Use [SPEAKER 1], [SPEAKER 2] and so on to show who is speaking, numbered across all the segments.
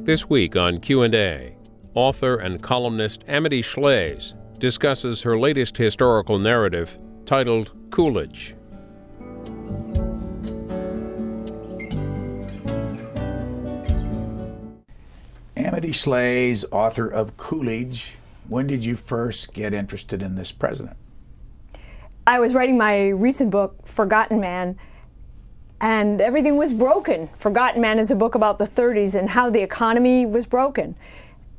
[SPEAKER 1] This week on Q&A, author and columnist Amity Shlaes discusses her latest historical narrative titled Coolidge.
[SPEAKER 2] Amity Shlaes, author of Coolidge. When did you first get interested in this president?
[SPEAKER 3] I was writing my recent book, Forgotten Man, and everything was broken. Forgotten Man is a book about the 30s and how the economy was broken.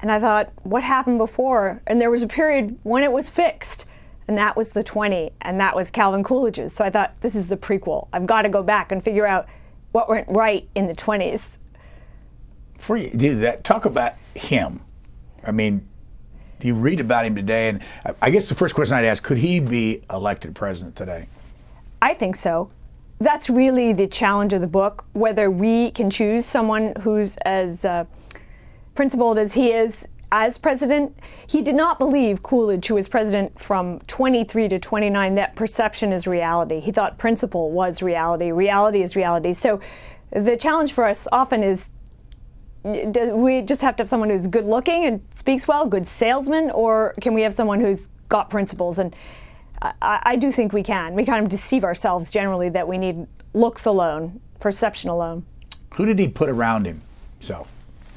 [SPEAKER 3] And I thought, what happened before? And there was a period when it was fixed, and that was the 20, and that was Calvin Coolidge's. So I thought, this is the prequel. I've got to go back and figure out what went right in the 20s.
[SPEAKER 2] Before you do that, talk about him. I mean, you read about him today, and I guess the first question I'd ask, could he be elected president today?
[SPEAKER 3] I think so. That's really the challenge of the book, whether we can choose someone who's as principled as he is as president. He did not believe, Coolidge, who was president from 23 to 29, that perception is reality. He thought principle was reality. Reality is reality. So the challenge for us often is, we just have to have someone who's good looking and speaks well, good salesman, or can we have someone who's got principles? And I do think we can. We kind of deceive ourselves generally that we need looks alone, perception alone.
[SPEAKER 2] Who did he put around him?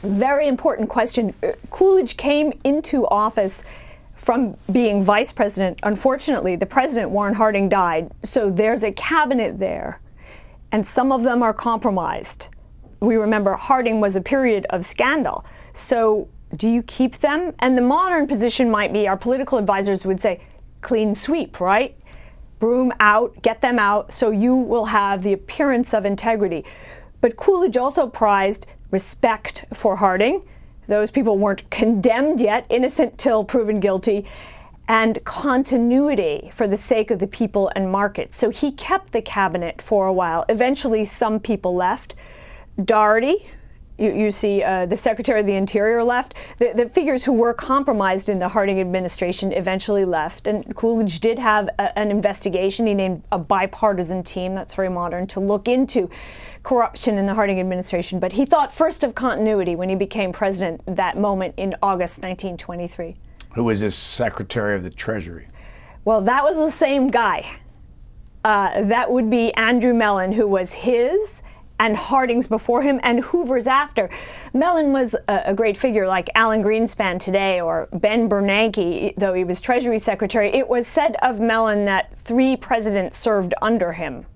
[SPEAKER 3] Very important question. Coolidge came into office from being vice president. Unfortunately, the president, Warren Harding, died. So there's a cabinet there, and some of them are compromised. We remember Harding was a period of scandal. So do you keep them? And the modern position might be, our political advisors would say, clean sweep, right? Broom out, get them out, so you will have the appearance of integrity. But Coolidge also prized respect for Harding. Those people weren't condemned yet, innocent till proven guilty, and continuity for the sake of the people and markets. So he kept the cabinet for a while. Eventually, some people left. Doherty, you see the Secretary of the Interior left. The figures who were compromised in the Harding administration eventually left. And Coolidge did have an investigation. He named a bipartisan team, that's very modern, to look into corruption in the Harding administration. But he thought first of continuity when he became president that moment in August 1923.
[SPEAKER 2] Who was his Secretary of the Treasury?
[SPEAKER 3] Well, that was the same guy. That would be Andrew Mellon, who was his and Harding's before him, and Hoover's after. Mellon was a great figure, like Alan Greenspan today, or Ben Bernanke, though he was Treasury Secretary. It was said of Mellon that 3 presidents served under him.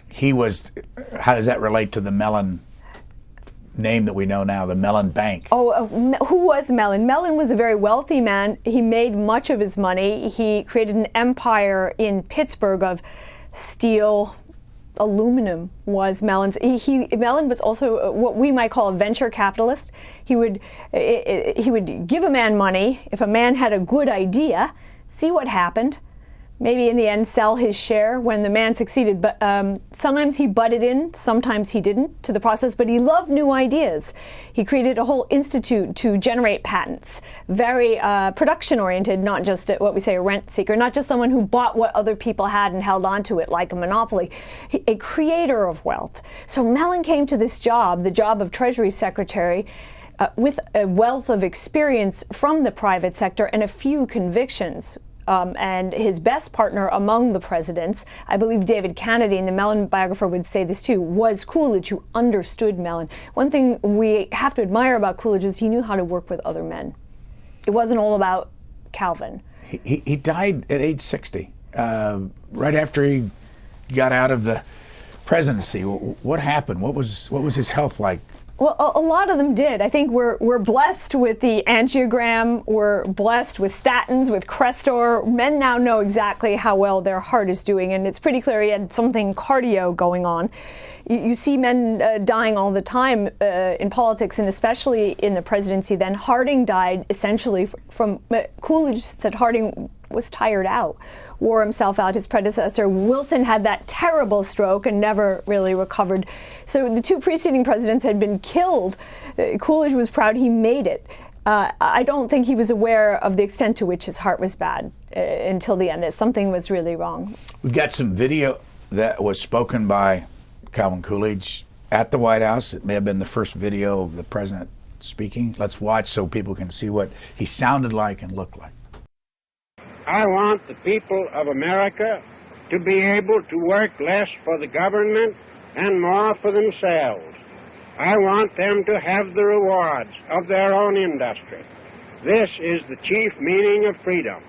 [SPEAKER 2] He was, how does that relate to the Mellon name that we know now, the Mellon Bank?
[SPEAKER 3] Who was Mellon? Mellon was a very wealthy man. He made much of his money. He created an empire in Pittsburgh of steel. Aluminum was Mellon's. Mellon was also what we might call a venture capitalist. He would give a man money if a man had a good idea, see what happened, maybe in the end sell his share when the man succeeded. But sometimes he butted in, sometimes he didn't to the process, but he loved new ideas. He created a whole institute to generate patents, very production-oriented, not just what we say a rent seeker, not just someone who bought what other people had and held on to it like a monopoly, a creator of wealth. So Mellon came to this job, the job of Treasury Secretary, with a wealth of experience from the private sector and a few convictions. And his best partner among the presidents, I believe David Kennedy, and the Mellon biographer would say this too, was Coolidge, who understood Mellon. One thing we have to admire about Coolidge is he knew how to work with other men. It wasn't all about Calvin.
[SPEAKER 2] He died at age 60, right after he got out of the presidency. What happened? What was his health like?
[SPEAKER 3] Well, a lot of them did. I think we're blessed with the angiogram. We're blessed with statins, with Crestor. Men now know exactly how well their heart is doing, and it's pretty clear he had something cardio going on. You see men dying all the time in politics, and especially in the presidency. Then Harding died essentially from Coolidge said Harding was tired out, wore himself out. His predecessor, Wilson, had that terrible stroke and never really recovered. So the 2 preceding presidents had been killed. Coolidge was proud he made it. I don't think he was aware of the extent to which his heart was bad until the end. Something was really wrong.
[SPEAKER 2] We've got some video that was spoken by Calvin Coolidge at the White House. It may have been the first video of the president speaking. Let's watch so people can see what he sounded like and looked like.
[SPEAKER 4] I want the people of America to be able to work less for the government and more for themselves. I want them to have the rewards of their own industry. This is the chief meaning of freedom.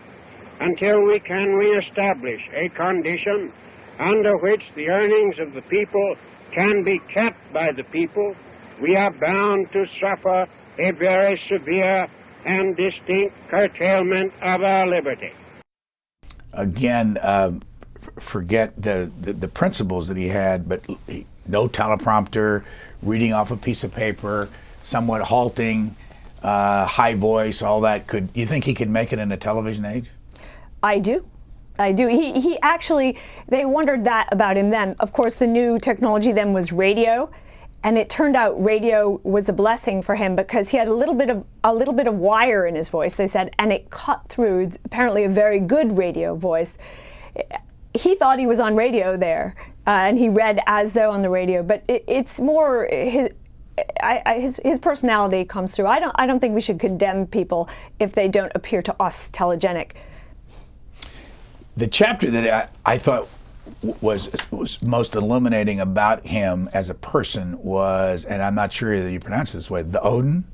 [SPEAKER 4] Until we can reestablish a condition under which the earnings of the people can be kept by the people, we are bound to suffer a very severe and distinct curtailment of our liberty.
[SPEAKER 2] Again, forget the principles that he had, but no teleprompter, reading off a piece of paper, somewhat halting, high voice, all that. You think he could make it in a television age?
[SPEAKER 3] I do. He actually, they wondered that about him then. Of course, the new technology then was radio, and it turned out radio was a blessing for him because he had a little bit of wire in his voice, they said, and it cut through. It's apparently a very good radio voice. He thought he was on radio there, and he read as though on the radio, but it's more his personality comes through. I don't think we should condemn people if they don't appear to us telegenic.
[SPEAKER 2] The chapter that I thought was most illuminating about him as a person was, and I'm not sure that you pronounce it this way, the Odin.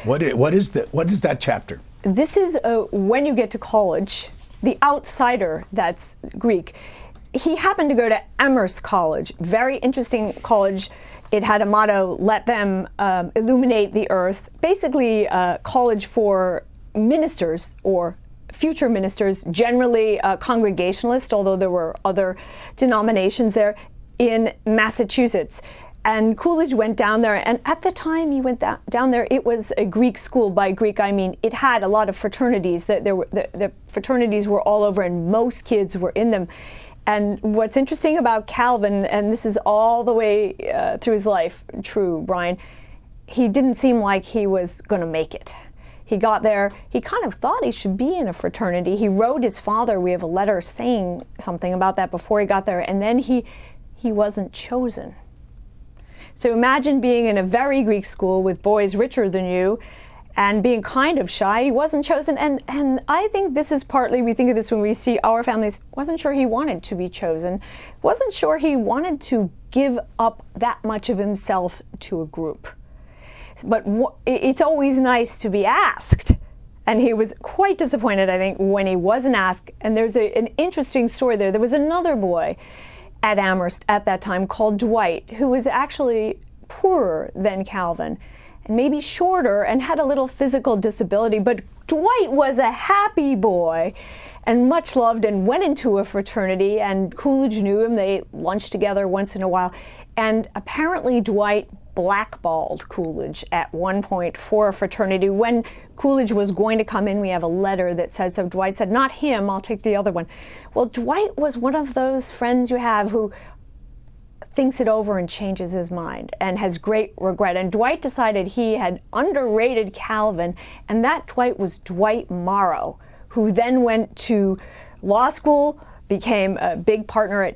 [SPEAKER 2] What is that chapter?
[SPEAKER 3] This is when you get to college, the outsider, that's Greek. He happened to go to Amherst College, very interesting college. It had a motto, let them illuminate the earth, basically a college for ministers or future ministers, generally Congregationalist, although there were other denominations there, in Massachusetts. And Coolidge went down there, and at the time he went down there, it was a Greek school. By Greek, I mean it had a lot of fraternities. The fraternities were all over, and most kids were in them. And what's interesting about Calvin, and this is all the way through his life true, Brian, he didn't seem like he was going to make it. He got there, he kind of thought he should be in a fraternity. He wrote his father, we have a letter saying something about that before he got there, and then he wasn't chosen. So imagine being in a very Greek school with boys richer than you and being kind of shy. He wasn't chosen, and I think this is partly, we think of this when we see our families, wasn't sure he wanted to be chosen, wasn't sure he wanted to give up that much of himself to a group. But it's always nice to be asked. And he was quite disappointed, I think, when he wasn't asked. And there's an interesting story there. There was another boy at Amherst at that time called Dwight, who was actually poorer than Calvin and maybe shorter and had a little physical disability. But Dwight was a happy boy and much loved and went into a fraternity, and Coolidge knew him. They ate lunch together once in a while. And apparently Dwight blackballed Coolidge at one point for a fraternity. When Coolidge was going to come in, we have a letter that says so. Dwight said, not him, I'll take the other one. Well, Dwight was one of those friends you have who thinks it over and changes his mind and has great regret. And Dwight decided he had underrated Calvin, and that Dwight was Dwight Morrow, who then went to law school, became a big partner at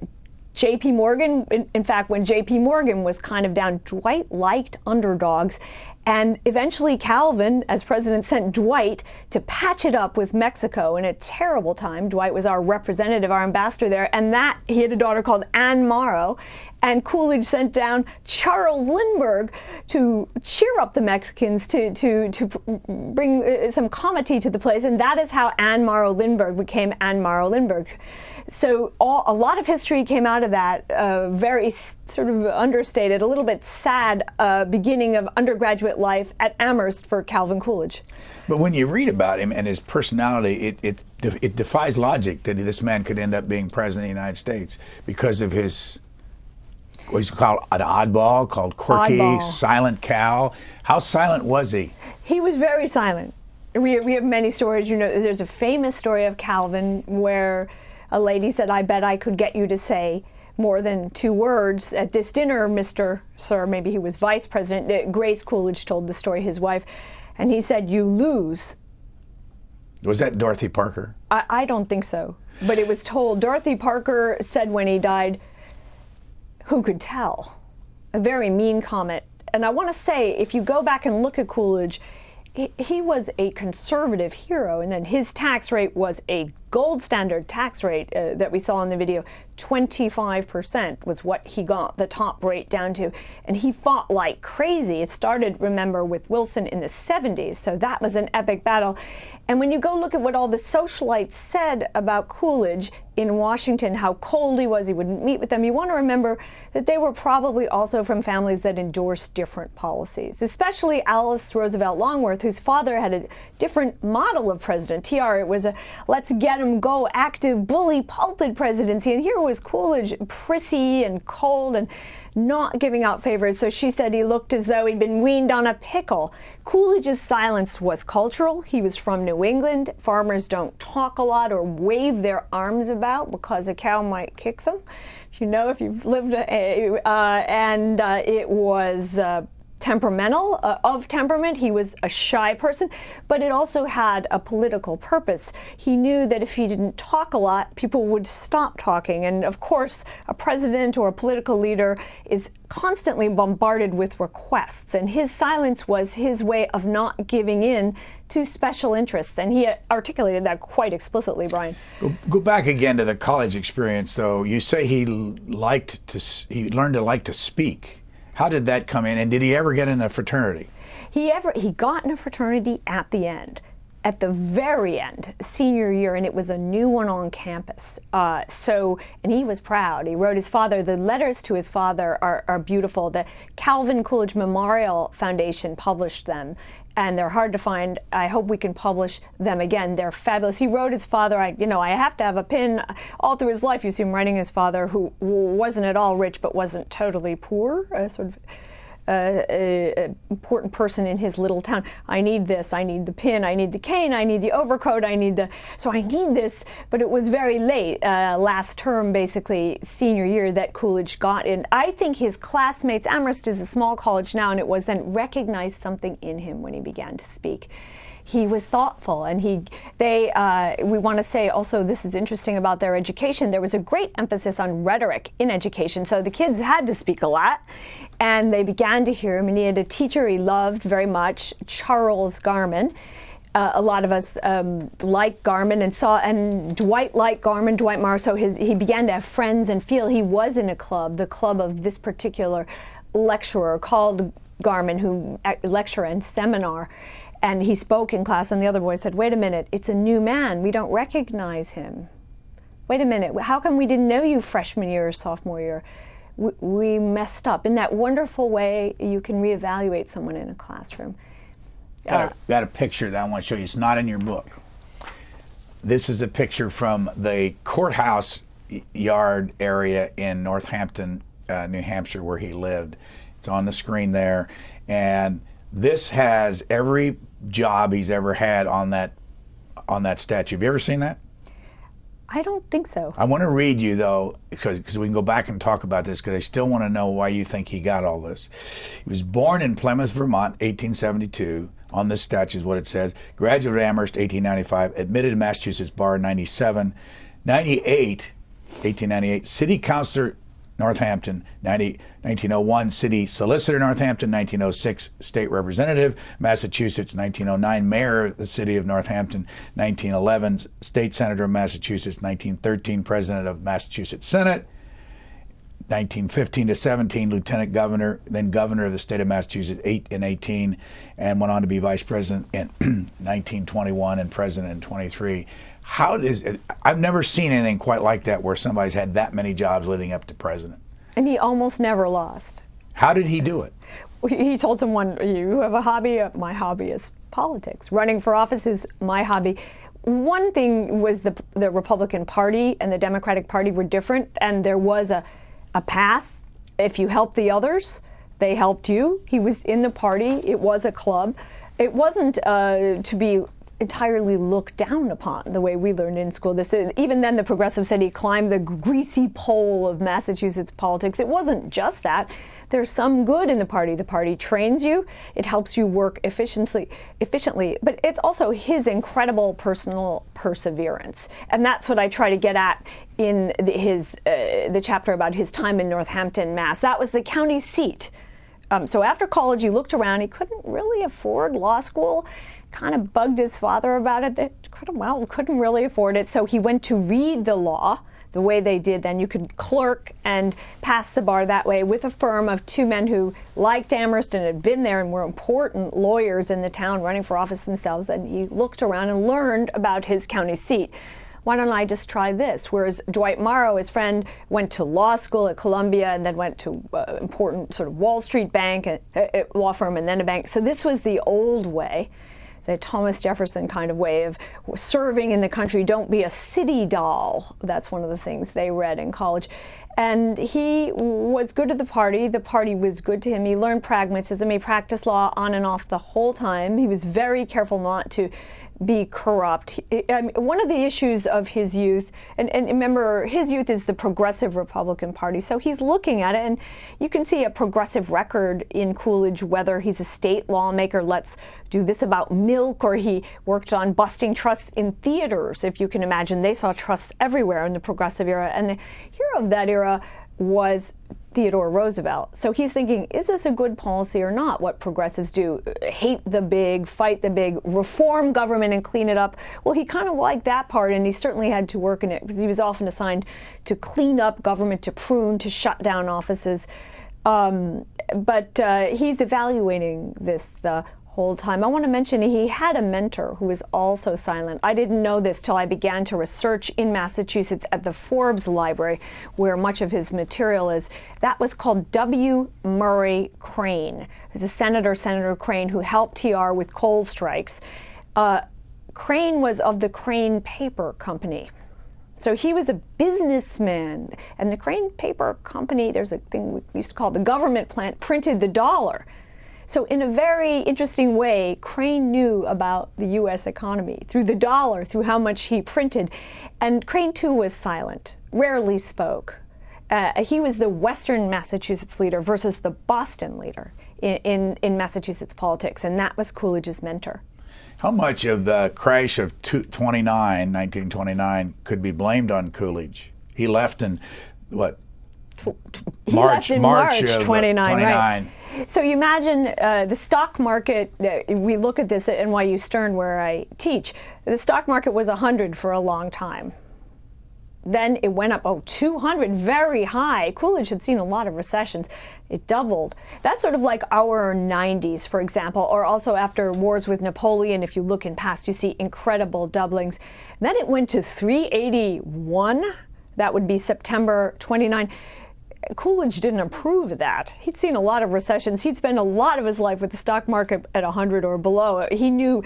[SPEAKER 3] J.P. Morgan. In fact, when J.P. Morgan was kind of down, Dwight liked underdogs. And eventually Calvin, as president, sent Dwight to patch it up with Mexico in a terrible time. Dwight was our representative, our ambassador there. And that, he had a daughter called Anne Morrow. And Coolidge sent down Charles Lindbergh to cheer up the Mexicans, to bring some comity to the place. And that is how Anne Morrow Lindbergh became Anne Morrow Lindbergh. So a lot of history came out of that, very sort of understated, a little bit sad beginning of undergraduate life at Amherst for Calvin Coolidge.
[SPEAKER 2] But when you read about him and his personality, it defies logic that this man could end up being president of the United States because of his, what he's called an oddball, called quirky,
[SPEAKER 3] Oddball.
[SPEAKER 2] silent Cal. How silent was he?
[SPEAKER 3] He was very silent. We have many stories. You know, there's a famous story of Calvin where a lady said, I bet I could get you to say more than 2 words at this dinner, Mr. Sir. Maybe he was vice president. Grace Coolidge told the story, his wife. And he said, you lose.
[SPEAKER 2] Was that Dorothy Parker?
[SPEAKER 3] I don't think so. But it was told. Dorothy Parker said when he died, who could tell? a very mean comment. And I want to say, if you go back and look at Coolidge, he was a conservative hero, and then his tax rate was a gold standard tax rate that we saw in the video. 25% was what he got the top rate down to, and he fought like crazy. It started, remember, with Wilson in the 70s, so that was an epic battle. And when you go look at what all the socialites said about Coolidge in Washington, how cold he was, he wouldn't meet with them, you want to remember that they were probably also from families that endorsed different policies, especially Alice Roosevelt Longworth, whose father had a different model of president. TR, it was a let's get him go active bully pulpit presidency, and here was Coolidge, prissy and cold and not giving out favors. So she said he looked as though he'd been weaned on a pickle. Coolidge's silence was cultural. He was from New England. Farmers don't talk a lot or wave their arms about because a cow might kick them. If you've lived, it was temperamental, of temperament. He was a shy person, but it also had a political purpose. He knew that if he didn't talk a lot, people would stop talking. And of course, a president or a political leader is constantly bombarded with requests, and his silence was his way of not giving in to special interests. And he articulated that quite explicitly, Brian.
[SPEAKER 2] Go back again to the college experience, though. You say he learned to like to speak. How did that come in, and did he ever get in a fraternity?
[SPEAKER 3] He got in a fraternity at the end, at the very end, senior year, and it was a new one on campus. And he was proud. He wrote his father. The letters to his father are beautiful. The Calvin Coolidge Memorial Foundation published them, and they're hard to find. I hope we can publish them again. They're fabulous. He wrote his father, I have to have a pin. All through his life, you see him writing his father, who wasn't at all rich, but wasn't totally poor, sort of important person in his little town. I need this, I need the pin, I need the cane, I need the overcoat, so I need this. But it was very late, last term, basically, senior year, that Coolidge got in. I think his classmates, Amherst is a small college now, and it was then recognized something in him when he began to speak. He was thoughtful, and we want to say also, this is interesting about their education, there was a great emphasis on rhetoric in education, so the kids had to speak a lot, and they began to hear him, and he had a teacher he loved very much, Charles Garman. A lot of us liked Garman and Dwight liked Garman, Dwight Morrow, so he began to have friends and feel he was in a club, the club of this particular lecturer called Garman, who lecturer and seminar. And he spoke in class, and the other boys said, wait a minute, it's a new man. We don't recognize him. Wait a minute, how come we didn't know you freshman year or sophomore year? We messed up. In that wonderful way, you can reevaluate someone in a classroom.
[SPEAKER 2] Got a picture that I want to show you. It's not in your book. This is a picture from the courthouse yard area in Northampton, New Hampshire, where he lived. It's on the screen there. And this has every job he's ever had on that statue. Have you ever seen that?
[SPEAKER 3] I don't think so.
[SPEAKER 2] I want to read you, though, because we can go back and talk about this, because I still want to know why you think he got all this. He was born in Plymouth, Vermont, 1872. On this statue is what it says. Graduated at Amherst, 1895. Admitted to Massachusetts Bar, 97. 1898. City Councilor, Northampton. 1901, City Solicitor, Northampton. 1906, State Representative, Massachusetts. 1909, Mayor of the City of Northampton. 1911, State Senator of Massachusetts. 1913, President of Massachusetts Senate. 1915 to 17, Lieutenant Governor, then Governor of the State of Massachusetts, 8 and 18, and went on to be Vice President in 1921 and President in 23. I've never seen anything quite like that, where somebody's had that many jobs leading up to president.
[SPEAKER 3] And he almost never lost.
[SPEAKER 2] How did he do it?
[SPEAKER 3] He told someone, you have a hobby? My hobby is politics. Running for office is my hobby. One thing was the Republican Party and the Democratic Party were different, and there was a path. If you helped the others, they helped you. He was in the party. It was a club. It wasn't to be entirely looked down upon the way we learned in school. Even then, the progressives said he climbed the greasy pole of Massachusetts politics. It wasn't just that. There's some good in the party. The party trains you. It helps you work efficiently. But it's also his incredible personal perseverance. And that's what I try to get at in the chapter about his time in Northampton, Mass. That was the county seat. So after college, he looked around. He couldn't really afford law school. Kind of bugged his father about it. They couldn't really afford it. So he went to read the law the way they did then. You could clerk and pass the bar that way with a firm of two men who liked Amherst and had been there and were important lawyers in the town running for office themselves. And he looked around and learned about his county seat. Why don't I just try this? Whereas Dwight Morrow, his friend, went to law school at Columbia and then went to important sort of Wall Street bank, law firm, and then a bank. So this was the old way, the Thomas Jefferson kind of way of serving in the country. Don't be a city doll. That's one of the things they read in college. And he was good to the party. The party was good to him. He learned pragmatism. He practiced law on and off the whole time. He was very careful not to be corrupt. One of the issues of his youth, and remember, his youth is the Progressive Republican Party, so he's looking at it, and you can see a progressive record in Coolidge, whether he's a state lawmaker, let's do this about milk, or he worked on busting trusts in theaters, if you can imagine. They saw trusts everywhere in the progressive era, and the hero of that era was Theodore Roosevelt. So he's thinking, is this a good policy or not, what progressives do? Hate the big, fight the big, reform government and clean it up. Well, he kind of liked that part, and he certainly had to work in it because he was often assigned to clean up government, to prune, to shut down offices. But he's evaluating this the whole time. I want to mention he had a mentor who was also silent. I didn't know this till I began to research in Massachusetts at the Forbes Library, where much of his material is. That was called W. Murray Crane. He's a Senator Crane, who helped TR with coal strikes. Crane was of the Crane Paper Company. So he was a businessman, and the Crane Paper Company, there's a thing we used to call the government plant, printed the dollar. So in a very interesting way, Crane knew about the U.S. economy through the dollar, through how much he printed. And Crane, too, was silent, rarely spoke. He was the Western Massachusetts leader versus the Boston leader in Massachusetts politics, and that was Coolidge's mentor.
[SPEAKER 2] How much of the crash of 1929 could be blamed on Coolidge? He left in, what?
[SPEAKER 3] March
[SPEAKER 2] of
[SPEAKER 3] 29, right? So you imagine the stock market, we look at this at NYU Stern where I teach, the stock market was 100 for a long time. Then it went up, 200, very high. Coolidge had seen a lot of recessions. It doubled. That's sort of like our 90s, for example, or also after wars with Napoleon. If you look in past, you see incredible doublings. Then it went to 381. That would be September 29. Coolidge didn't approve of that. He'd seen a lot of recessions. He'd spent a lot of his life with the stock market at 100 or below. He knew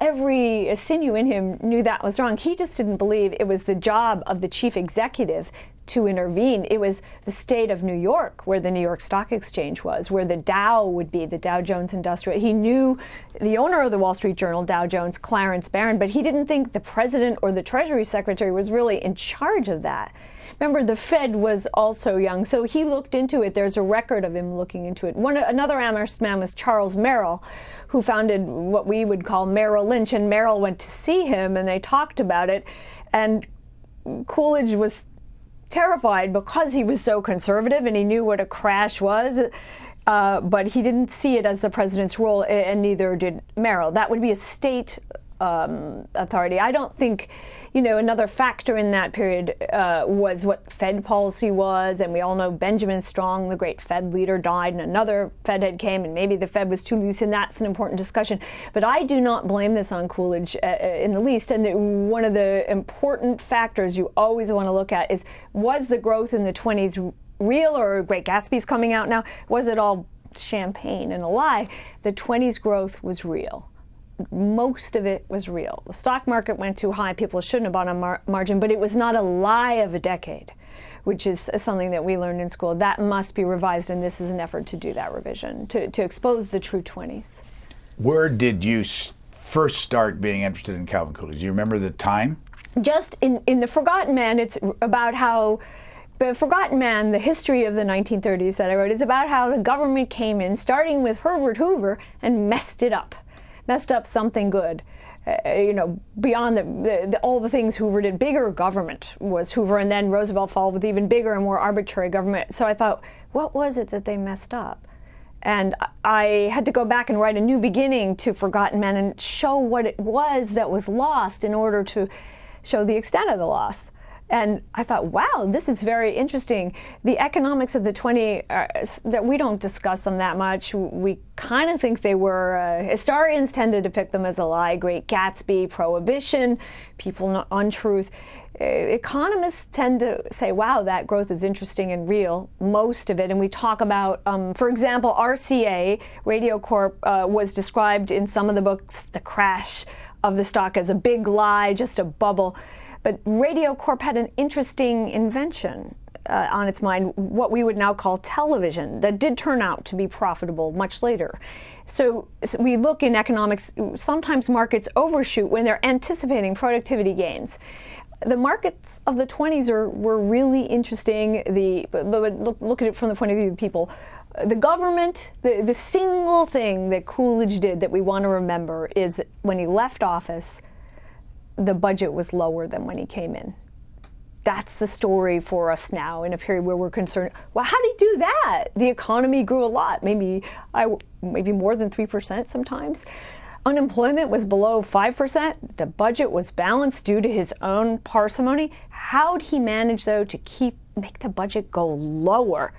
[SPEAKER 3] every sinew in him knew that was wrong. He just didn't believe it was the job of the chief executive to intervene. It was the state of New York, where the New York Stock Exchange was, where the Dow would be, the Dow Jones Industrial. He knew the owner of the Wall Street Journal, Dow Jones, Clarence Barron, but he didn't think the president or the Treasury Secretary was really in charge of that. Remember, the Fed was also young, so he looked into it. There's a record of him looking into it. Another Amherst man was Charles Merrill, who founded what we would call Merrill Lynch, and Merrill went to see him, and they talked about it, and Coolidge was terrified because he was so conservative and he knew what a crash was, but he didn't see it as the president's role, and neither did Merrill. That would be a state authority. I don't think, another factor in that period was what Fed policy was, and we all know Benjamin Strong, the great Fed leader, died, and another Fed head came, and maybe the Fed was too loose, and that's an important discussion. But I do not blame this on Coolidge in the least, and one of the important factors you always want to look at is, was the growth in the 20s real, or Great Gatsby's coming out now? Was it all champagne and a lie? The 20s growth was real. Most of it was real. The stock market went too high. People shouldn't have bought on margin, but it was not a lie of a decade, which is something that we learned in school. That must be revised, and this is an effort to do that revision, to expose the true 20s.
[SPEAKER 2] Where did you first start being interested in Calvin Coolidge? Do you remember the time?
[SPEAKER 3] Just in The Forgotten Man, it's about how The Forgotten Man, the history of the 1930s that I wrote, is about how the government came in, starting with Herbert Hoover, and messed up something good. Beyond all the things Hoover did. Bigger government was Hoover, and then Roosevelt followed with even bigger and more arbitrary government. So I thought, what was it that they messed up? And I had to go back and write a new beginning to Forgotten Man and show what it was that was lost in order to show the extent of the loss. And I thought, wow, this is very interesting. The economics of the 20s, that we don't discuss them that much. We kind of think they were, historians tend to depict them as a lie. Great Gatsby, Prohibition, People Untruth. Economists tend to say, wow, that growth is interesting and real, most of it. And we talk about, for example, RCA, Radio Corp, was described in some of the books, the crash of the stock, as a big lie, just a bubble. But Radio Corp had an interesting invention on its mind, what we would now call television, that did turn out to be profitable much later. So we look in economics, sometimes markets overshoot when they're anticipating productivity gains. The markets of the 20s were really interesting. But look at it from the point of view of people. The government, the single thing that Coolidge did that we want to remember is that when he left office, the budget was lower than when he came in. That's the story for us now in a period where we're concerned, well, how did he do that? The economy grew a lot, maybe more than 3% sometimes. Unemployment was below 5%. The budget was balanced due to his own parsimony. How'd he manage, though, to make the budget go lower?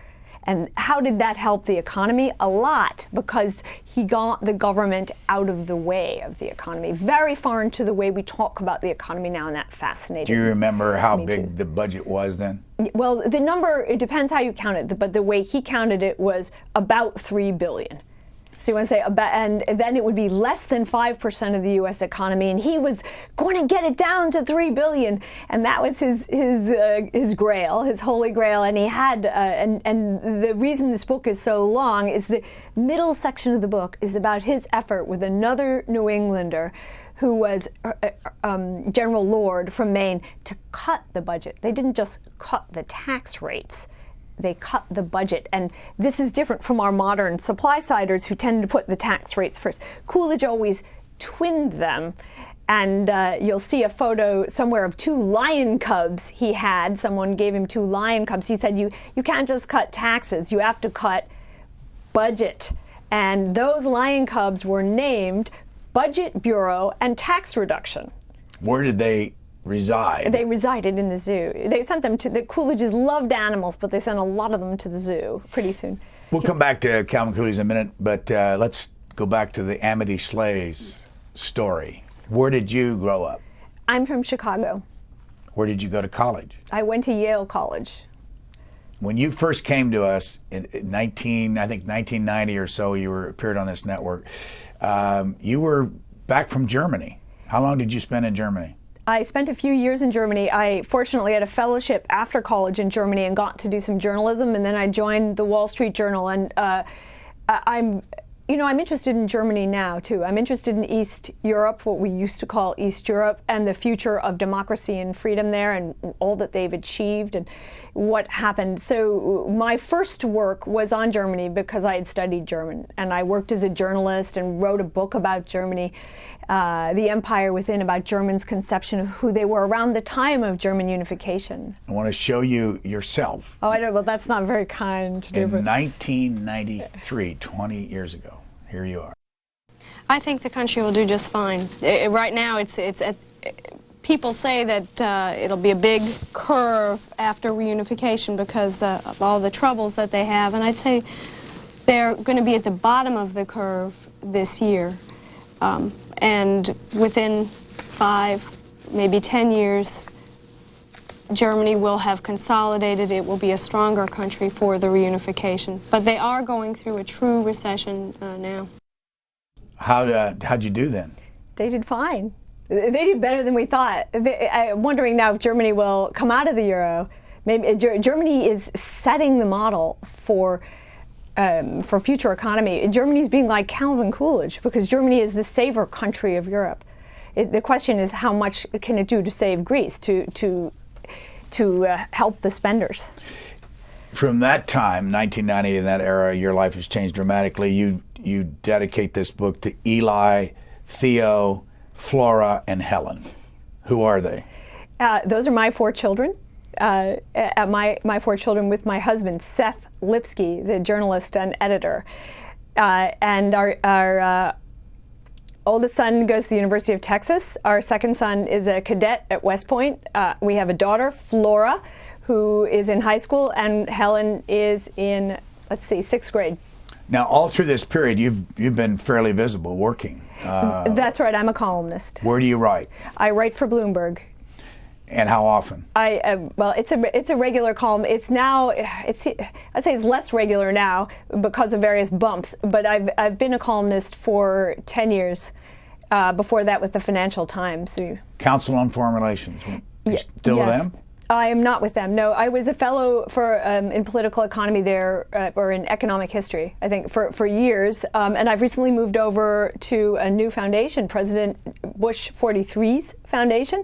[SPEAKER 3] And how did that help the economy? A lot, because he got the government out of the way of the economy. Very foreign to the way we talk about the economy now, and that fascinated me.
[SPEAKER 2] Do you remember how big the budget was then?
[SPEAKER 3] Well, the number, it depends how you count it, but the way he counted it was about $3 billion. So you want to say about, and then it would be less than 5% of the U.S. economy, and he was going to get it down to $3 billion, and that was his grail, his holy grail. And he had, and the reason this book is so long is the middle section of the book is about his effort with another New Englander, who was General Lord from Maine, to cut the budget. They didn't just cut the tax rates. They cut the budget. And this is different from our modern supply-siders who tend to put the tax rates first. Coolidge always twinned them. And you'll see a photo somewhere of 2 lion cubs he had. Someone gave him 2 lion cubs. He said, you can't just cut taxes. You have to cut budget. And those lion cubs were named Budget Bureau and Tax Reduction.
[SPEAKER 2] Where did they reside?
[SPEAKER 3] They resided in the zoo. They sent them to the Coolidges loved animals, but they sent a lot of them to the zoo pretty soon.
[SPEAKER 2] We'll come back to Calvin Coolidge in a minute, but let's go back to the Amity Shlaes story. Where did you grow up?
[SPEAKER 3] I'm from Chicago.
[SPEAKER 2] Where did you go to college?
[SPEAKER 3] I went to Yale College.
[SPEAKER 2] When you first came to us in 1990 or so, you appeared on this network. You were back from Germany. How long did you spend in Germany?
[SPEAKER 3] I spent a few years in Germany. I fortunately had a fellowship after college in Germany and got to do some journalism, and then I joined the Wall Street Journal. And I'm interested in Germany now, too. I'm interested in East Europe, what we used to call East Europe, and the future of democracy and freedom there and all that they've achieved and what happened. So my first work was on Germany because I had studied German, and I worked as a journalist and wrote a book about Germany, The Empire Within, about Germans' conception of who they were around the time of German unification.
[SPEAKER 2] I want to show you yourself.
[SPEAKER 3] Oh, I know. Well, that's not very kind to do.
[SPEAKER 2] In 1993, 20 years ago. Here you are.
[SPEAKER 5] I think the country will do just fine. Right now, people say that it'll be a big curve after reunification because of all the troubles that they have, and I'd say they're going to be at the bottom of the curve this year. And within 5, maybe 10 years, Germany will have consolidated. It will be a stronger country for the reunification. But they are going through a true recession now.
[SPEAKER 2] How'd you do then?
[SPEAKER 3] They did fine. They did better than we thought. I'm wondering now if Germany will come out of the euro. Maybe Germany is setting the model for for future economy. Germany's being like Calvin Coolidge because Germany is the saver country of Europe. The question is how much can it do to save Greece, to help the spenders.
[SPEAKER 2] From that time, 1990, in that era, your life has changed dramatically. You dedicate this book to Eli, Theo, Flora, and Helen. Who are they?
[SPEAKER 3] Those are my 4 children. My 4 children with my husband, Seth Lipsky, the journalist and editor. And our oldest son goes to the University of Texas. Our second son is a cadet at West Point. We have a daughter, Flora, who is in high school, and Helen is in, 6th grade.
[SPEAKER 2] Now, all through this period, you've been fairly visible working.
[SPEAKER 3] That's right. I'm a columnist.
[SPEAKER 2] Where do you write?
[SPEAKER 3] I write for Bloomberg.
[SPEAKER 2] And how often?
[SPEAKER 3] Well, it's a regular column. I'd say it's less regular now because of various bumps. But I've been a columnist for 10 years. Before that, with the Financial Times.
[SPEAKER 2] Council on Foreign Relations. Still
[SPEAKER 3] yes.
[SPEAKER 2] with them?
[SPEAKER 3] I am not with them. No, I was a fellow for in political economy there, or in economic history, I think, for years. And I've recently moved over to a new foundation, President Bush 43's foundation,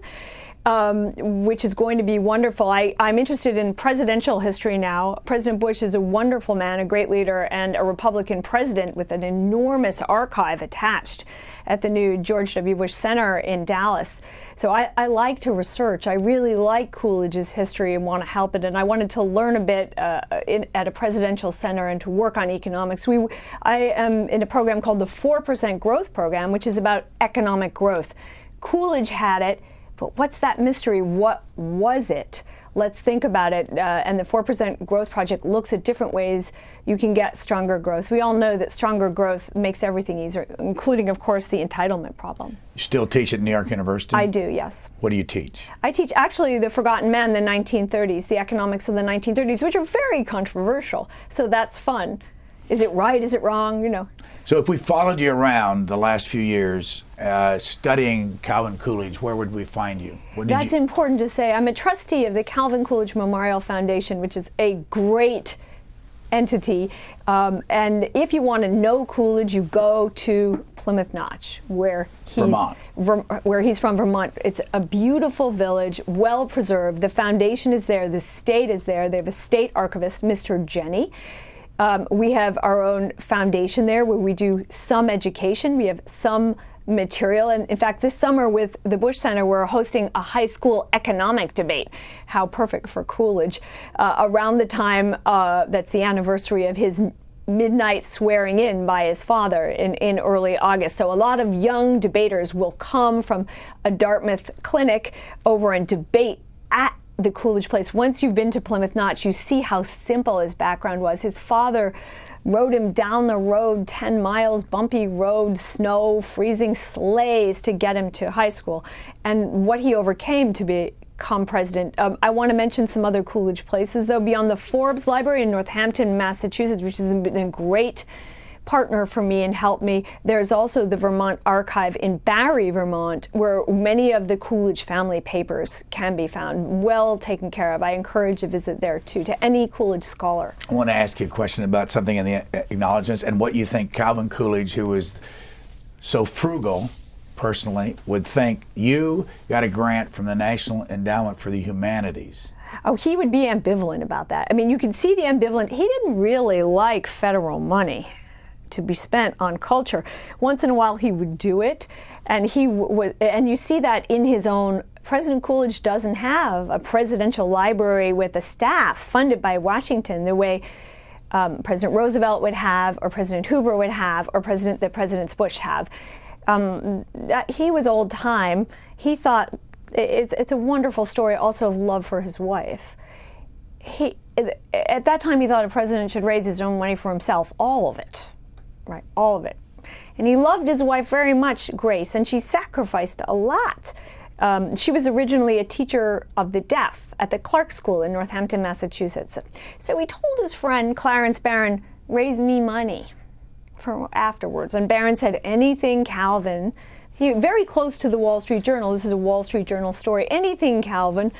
[SPEAKER 3] which is going to be wonderful. I'm interested in presidential history now. President Bush is a wonderful man, a great leader, and a Republican president with an enormous archive attached at the new George W. Bush Center in Dallas. So I like to research. I really like Coolidge's history and want to help it. And I wanted to learn a bit at a presidential center and to work on economics. I am in a program called the 4% Growth Program, which is about economic growth. Coolidge had it. But what's that mystery? What was it? Let's think about it. And the 4% Growth Project looks at different ways you can get stronger growth. We all know that stronger growth makes everything easier, including, of course, the entitlement problem.
[SPEAKER 2] You still teach at New York University?
[SPEAKER 3] I do, yes.
[SPEAKER 2] What do you teach?
[SPEAKER 3] I teach, actually, the forgotten men, the 1930s, the economics of the 1930s, which are very controversial. So that's fun. Is it right? Is it wrong? You know.
[SPEAKER 2] So if we followed you around the last few years studying Calvin Coolidge, where would we find you?
[SPEAKER 3] That's important to say. I'm a trustee of the Calvin Coolidge Memorial Foundation, which is a great entity. And if you want to know Coolidge, you go to Plymouth Notch, where he's from, Vermont. It's a beautiful village, well preserved. The foundation is there. The state is there. They have a state archivist, Mr. Jenny. We have our own foundation there where we do some education. We have some material. And in fact, this summer with the Bush Center, we're hosting a high school economic debate. How perfect for Coolidge. Around the time that's the anniversary of his midnight swearing in by his father in early August. So a lot of young debaters will come from a Dartmouth clinic over and debate at the Coolidge place. Once you've been to Plymouth Notch, you see how simple his background was. His father rode him down the road 10 miles, bumpy road, snow, freezing sleighs to get him to high school, and what he overcame to become president. I want to mention some other Coolidge places, though, beyond the Forbes Library in Northampton, Massachusetts, which has been a great partner for me and helped me. There's also the Vermont Archive in Barry, Vermont, where many of the Coolidge family papers can be found, well taken care of. I encourage a visit there, too, to any Coolidge scholar. I
[SPEAKER 2] want to ask you a question about something in the acknowledgments and what you think Calvin Coolidge, who was so frugal, personally, would think. You got a grant from the National Endowment for the Humanities.
[SPEAKER 3] Oh, he would be ambivalent about that. I mean, you can see the ambivalent. He didn't really like federal money to be spent on culture. Once in a while he would do it, and and you see that in his own. President Coolidge doesn't have a presidential library with a staff funded by Washington the way President Roosevelt would have, or President Hoover would have, or the Presidents Bush have. He was old time. He thought it's a wonderful story also of love for his wife. At that time he thought a president should raise his own money for himself, all of it. Right, all of it. And he loved his wife very much, Grace, and she sacrificed a lot. She was originally a teacher of the deaf at the Clark School in Northampton, Massachusetts. So he told his friend Clarence Barron, raise me money for afterwards. And Barron said, anything Calvin, very close to the Wall Street Journal, this is a Wall Street Journal story, anything Calvin,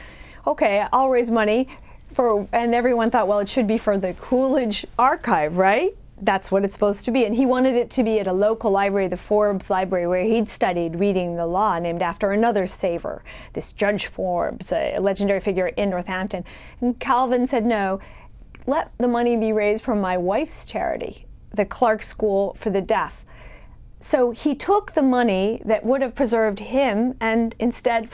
[SPEAKER 3] okay, I'll raise money for, and everyone thought, well, it should be for the Coolidge archive, right? That's what it's supposed to be. And he wanted it to be at a local library, the Forbes Library, where he'd studied reading the law, named after another saver, this Judge Forbes, a legendary figure in Northampton. And Calvin said, no, let the money be raised from my wife's charity, the Clark School for the Deaf. So he took the money that would have preserved him and instead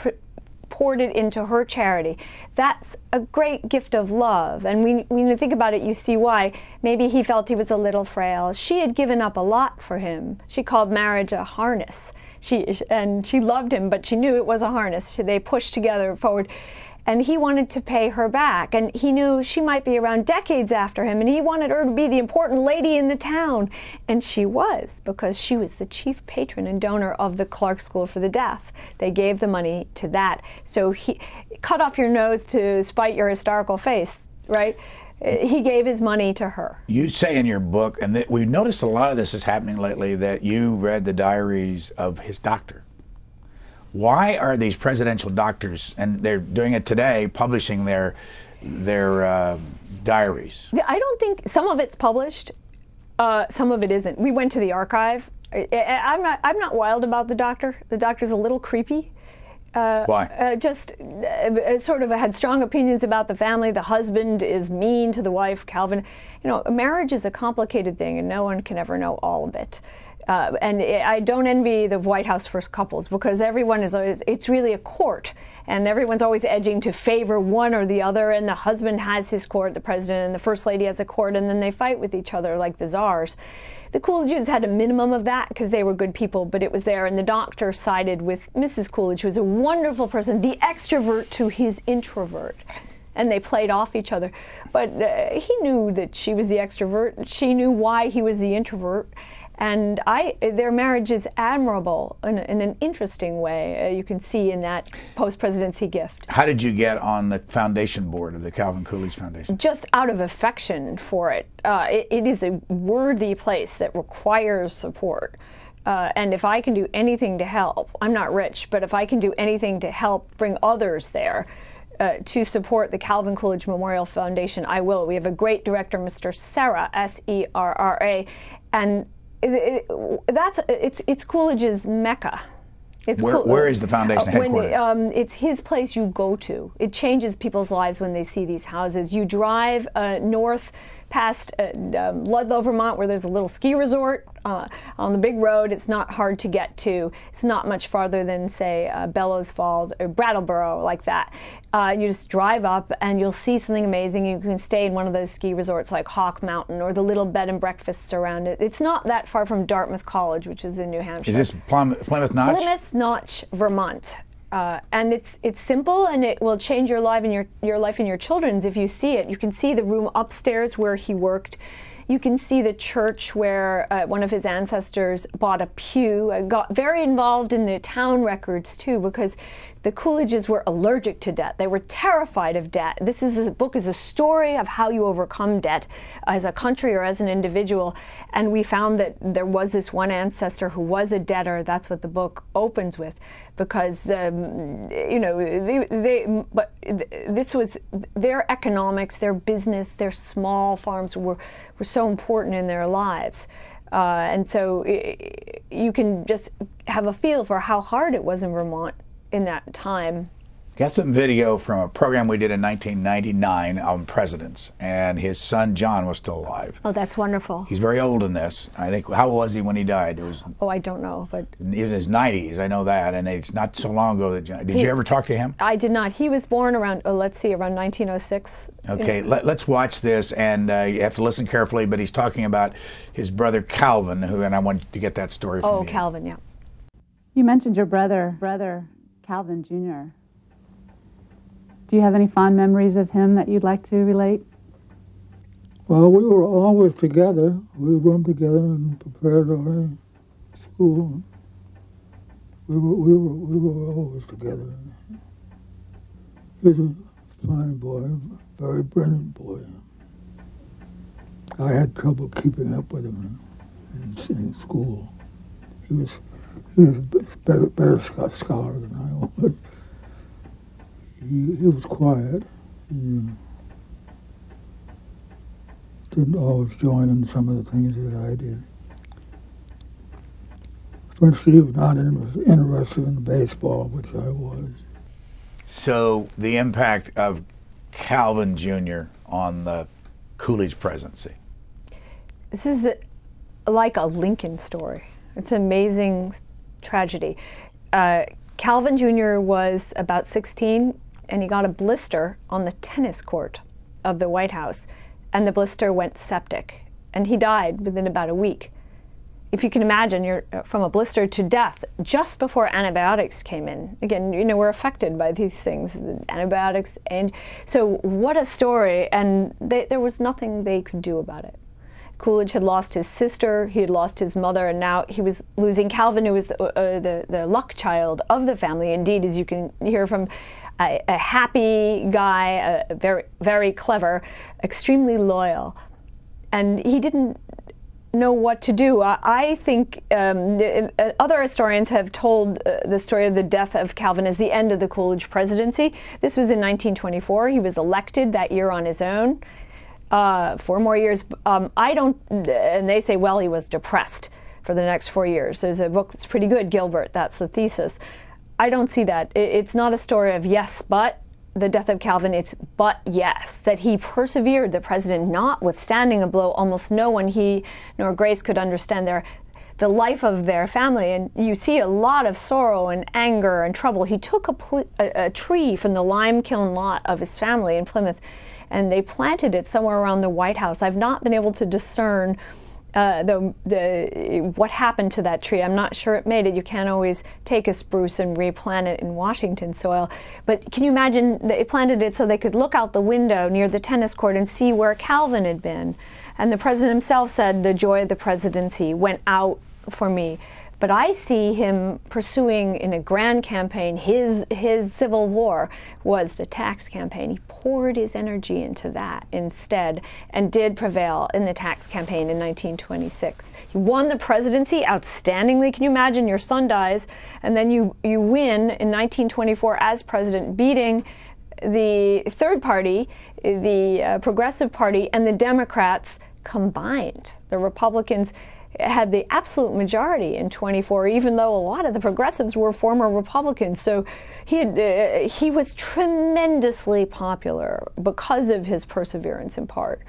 [SPEAKER 3] poured it into her charity. That's a great gift of love. And when you think about it, you see why. Maybe he felt he was a little frail. She had given up a lot for him. She called marriage a harness. She loved him, but she knew it was a harness. They pushed together forward. And he wanted to pay her back. And he knew she might be around decades after him, and he wanted her to be the important lady in the town. And she was, because she was the chief patron and donor of the Clark School for the Deaf. They gave the money to that. So he cut off your nose to spite your historical face, right? He gave his money to her.
[SPEAKER 2] You say in your book, and we've noticed a lot of this is happening lately, that you read the diaries of his doctor. Why are these presidential doctors, and they're doing it today, publishing their diaries?
[SPEAKER 3] I don't think some of it's published, some of it isn't. We went to the archive. I'm not wild about the doctor. The doctor's a little creepy.
[SPEAKER 2] Why?
[SPEAKER 3] Sort of had strong opinions about the family. The husband is mean to the wife, Calvin. You know, marriage is a complicated thing, and no one can ever know all of it. And I don't envy the White House first couples, because everyone is always, it's really a court, and everyone's always edging to favor one or the other, and the husband has his court, the president, and the first lady has a court, and then they fight with each other like the czars. The Coolidges had a minimum of that because they were good people, but it was there, and the doctor sided with Mrs. Coolidge, who was a wonderful person, the extrovert to his introvert. And they played off each other. But he knew that she was the extrovert. She knew why he was the introvert. And their marriage is admirable in an interesting way. You can see in that post-presidency gift.
[SPEAKER 2] How did you get on the foundation board of the Calvin Coolidge Foundation?
[SPEAKER 3] Just out of affection for it. It is a worthy place that requires support. And if I can do anything to help, I'm not rich, but if I can do anything to help bring others there, to support the Calvin Coolidge Memorial Foundation, I will. We have a great director, Mr. Serra, S-E-R-R-A, and it's Coolidge's Mecca.
[SPEAKER 2] Where is the foundation headquartered?
[SPEAKER 3] It's his place you go to. It changes people's lives when they see these houses. You drive north past Ludlow, Vermont, where there's a little ski resort on the big road. It's not hard to get to. It's not much farther than, say, Bellows Falls or Brattleboro, like that. You just drive up and you'll see something amazing. You can stay in one of those ski resorts like Hawk Mountain or the little bed and breakfasts around it. It's not that far from Dartmouth College, which is in New Hampshire.
[SPEAKER 2] Is this Plymouth Notch?
[SPEAKER 3] Plymouth Notch, Vermont. And it's simple, and it will change your life and your life and your children's if you see it. You can see the room upstairs where he worked. You can see the church where one of his ancestors bought a pew. Got very involved in the town records too, because the Coolidges were allergic to debt. They were terrified of debt. This book is a story of how you overcome debt as a country or as an individual. And we found that there was this one ancestor who was a debtor. That's what the book opens with, because this was their economics, their business, their small farms were so important in their lives. And so you can just have a feel for how hard it was in Vermont in that time.
[SPEAKER 2] Got some video from a program we did in 1999 on presidents, and his son John was still alive.
[SPEAKER 3] Oh, that's wonderful.
[SPEAKER 2] He's very old in this. I think, how old was he when he died? It was.
[SPEAKER 3] Oh, I don't know, but
[SPEAKER 2] in his 90s, I know that, and it's not so long ago that John. Did you ever talk to him?
[SPEAKER 3] I did not. He was born around, around 1906.
[SPEAKER 2] Okay, let's watch this, and you have to listen carefully. But he's talking about his brother Calvin, and I want to get that story from you.
[SPEAKER 3] Oh, Calvin, yeah.
[SPEAKER 6] You mentioned your brother Calvin Jr. Do you have any fond memories of him that you'd like to relate?
[SPEAKER 7] Well, we were always together. We roomed together and prepared our school. We were always together. He was a fine boy, very brilliant boy. I had trouble keeping up with him in school. He was a better scholar than I was. He was quiet. He didn't always join in some of the things that I did. Especially he was not interested in baseball, which I was.
[SPEAKER 2] So the impact of Calvin Jr. on the Coolidge presidency.
[SPEAKER 3] This is like a Lincoln story. It's an amazing tragedy. Calvin Jr. was about 16, and he got a blister on the tennis court of the White House, and the blister went septic, and he died within about a week. If you can imagine, you're from a blister to death just before antibiotics came in. Again, we're affected by these things, antibiotics, and so what a story, and there was nothing they could do about it. Coolidge had lost his sister, he had lost his mother, and now he was losing Calvin, who was the luck child of the family. Indeed, as you can hear from a happy guy, very, very clever, extremely loyal. And he didn't know what to do. I think other historians have told the story of the death of Calvin as the end of the Coolidge presidency. This was in 1924. He was elected that year on his own. 4 more years. And they say, well, he was depressed for the next 4 years. There's a book that's pretty good, Gilbert, that's the thesis. I don't see that. It's not a story of yes, but the death of Calvin, it's but yes, that he persevered, the president, notwithstanding a blow almost no one, he nor Grace, could understand the life of their family. And you see a lot of sorrow and anger and trouble. He took a tree from the lime kiln lot of his family in Plymouth, and they planted it somewhere around the White House. I've not been able to discern what happened to that tree. I'm not sure it made it. You can't always take a spruce and replant it in Washington soil. But can you imagine they planted it so they could look out the window near the tennis court and see where Calvin had been? And the president himself said, the joy of the presidency went out for me. But I see him pursuing in a grand campaign, his Civil War was the tax campaign. He poured his energy into that instead and did prevail in the tax campaign in 1926. He won the presidency outstandingly. Can you imagine your son dies and then you win in 1924 as president, beating the third party, the Progressive Party, and the Democrats combined. The Republicans had the absolute majority in 24, even though a lot of the progressives were former Republicans. So he was tremendously popular because of his perseverance in part.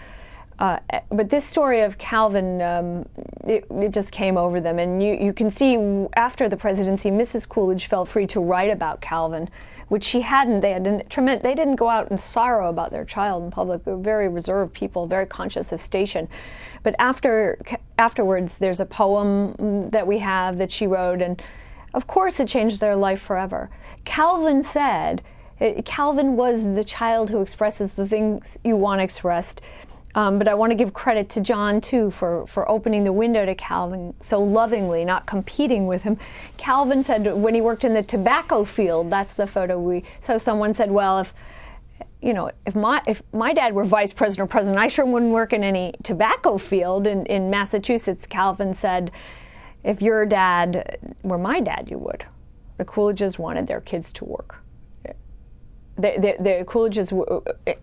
[SPEAKER 3] But this story of Calvin, it just came over them. And you can see after the presidency, Mrs. Coolidge felt free to write about Calvin, which she hadn't. They didn't go out in sorrow about their child in public. They were very reserved people, very conscious of station. But afterwards, there's a poem that we have that she wrote, and of course it changed their life forever. Calvin said, Calvin was the child who expresses the things you want expressed. But I want to give credit to John, too, for opening the window to Calvin so lovingly, not competing with him. Calvin said when he worked in the tobacco field, that's the photo so someone said, well, if my dad were vice president or president, I sure wouldn't work in any tobacco field in Massachusetts. Calvin said, if your dad were my dad, you would. The Coolidges wanted their kids to work. The Coolidges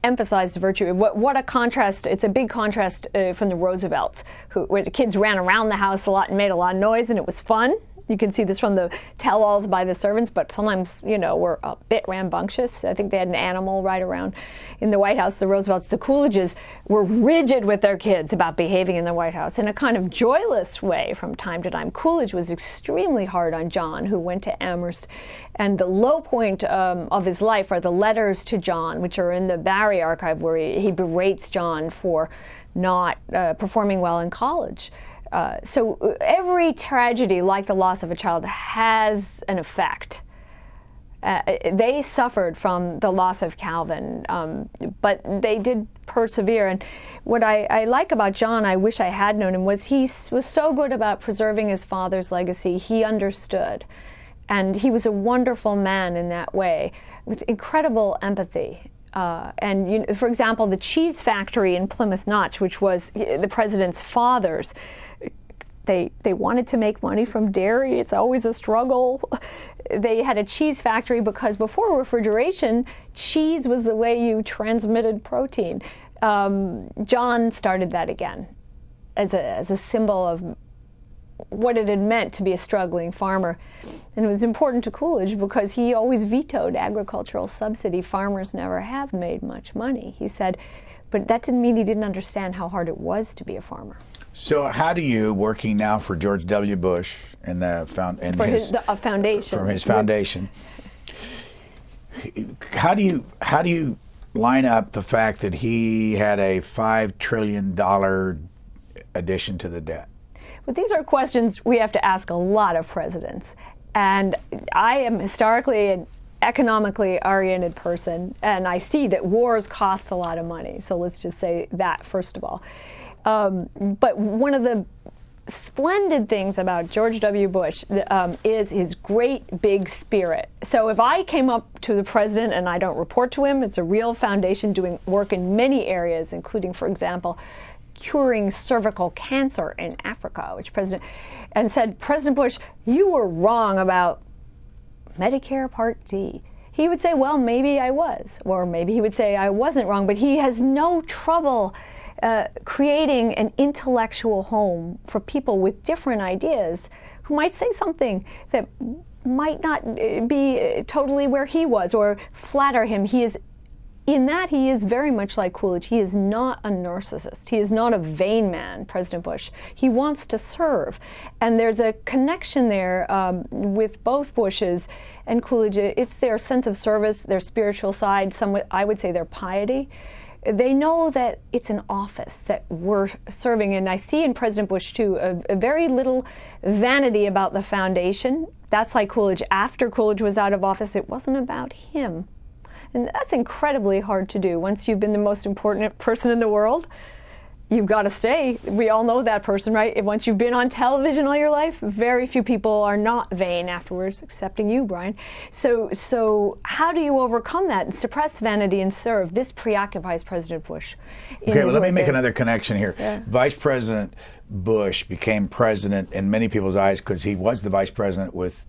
[SPEAKER 3] emphasized virtue. What a contrast. It's a big contrast from the Roosevelts, where the kids ran around the house a lot and made a lot of noise, and it was fun. You can see this from the tell-alls by the servants, but sometimes, were a bit rambunctious. I think they had an animal right around in the White House. The Roosevelts, the Coolidges were rigid with their kids about behaving in the White House in a kind of joyless way from time to time. Coolidge was extremely hard on John, who went to Amherst. And the low point of his life are the letters to John, which are in the Barry archive, where he berates John for not performing well in college. So every tragedy, like the loss of a child, has an effect. They suffered from the loss of Calvin, but they did persevere. And what I like about John, I wish I had known him, was he was so good about preserving his father's legacy. He understood. And he was a wonderful man in that way, with incredible empathy. And for example, the cheese factory in Plymouth Notch, which was the president's father's, they wanted to make money from dairy. It's always a struggle. They had a cheese factory because before refrigeration, cheese was the way you transmitted protein. John started that again as a symbol of what it had meant to be a struggling farmer. And it was important to Coolidge because he always vetoed agricultural subsidy. Farmers never have made much money, he said. But that didn't mean he didn't understand how hard it was to be a farmer.
[SPEAKER 2] So how do you, working now for George W. Bush and
[SPEAKER 3] a foundation,
[SPEAKER 2] from his foundation, how do you line up the fact that he had a $5 trillion addition to the debt?
[SPEAKER 3] But these are questions we have to ask a lot of presidents. And I am historically an economically oriented person, and I see that wars cost a lot of money. So let's just say that, first of all. But one of the splendid things about George W. Bush is his great big spirit. So if I came up to the president, and I don't report to him, it's a real foundation doing work in many areas, including, for example, curing cervical cancer in Africa, and said, President Bush, you were wrong about Medicare Part D. He would say, well, maybe I was, or maybe he would say I wasn't wrong, but he has no trouble creating an intellectual home for people with different ideas who might say something that might not be totally where he was or flatter him. He is very much like Coolidge. He is not a narcissist. He is not a vain man, President Bush. He wants to serve. And there's a connection there with both Bushes and Coolidge. It's their sense of service, their spiritual side, I would say their piety. They know that it's an office that we're serving, and I see in President Bush, too, a very little vanity about the foundation. That's like Coolidge. After Coolidge was out of office, it wasn't about him. And that's incredibly hard to do. Once you've been the most important person in the world, you've got to stay. We all know that person, right? Once you've been on television all your life, very few people are not vain afterwards, excepting you, Brian. So how do you overcome that and suppress vanity and serve? This preoccupies President Bush.
[SPEAKER 2] Okay, well, let me make another connection here. Yeah. Vice President Bush became president in many people's eyes because he was the vice president with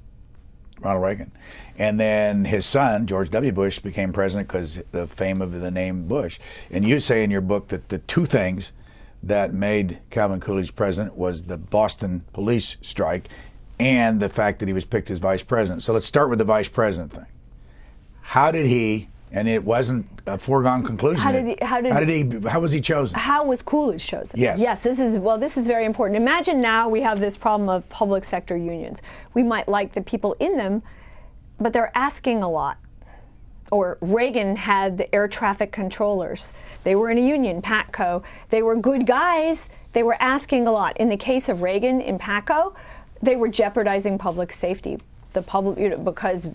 [SPEAKER 2] Ronald Reagan. And then his son, George W. Bush, became president because the fame of the name Bush. And you say in your book that the two things that made Calvin Coolidge president was the Boston police strike and the fact that he was picked as vice president. So let's start with the vice president thing. How did he, and it wasn't a foregone conclusion. How was he chosen?
[SPEAKER 3] How was Coolidge chosen?
[SPEAKER 2] Yes.
[SPEAKER 3] This is very important. Imagine now we have this problem of public sector unions. We might like the people in them, but they're asking a lot. Or Reagan had the air traffic controllers. They were in a union, PATCO. They were good guys. They were asking a lot. In the case of Reagan in PATCO, they were jeopardizing public safety. Because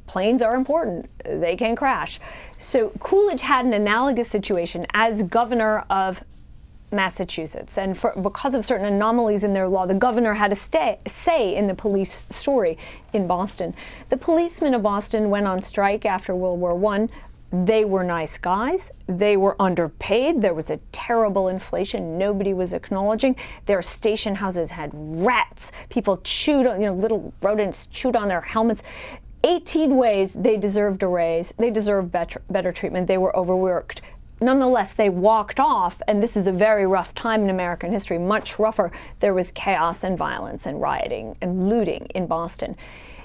[SPEAKER 3] planes are important. They can crash. So Coolidge had an analogous situation as governor of Massachusetts. And because of certain anomalies in their law, the governor had a say in the police story in Boston. The policemen of Boston went on strike after World War I. They were nice guys. They were underpaid. There was a terrible inflation nobody was acknowledging. Their station houses had rats. People chewed on, little rodents chewed on their helmets. 18 ways they deserved a raise. They deserved better treatment. They were overworked. Nonetheless, they walked off, and this is a very rough time in American history, much rougher. There was chaos and violence and rioting and looting in Boston.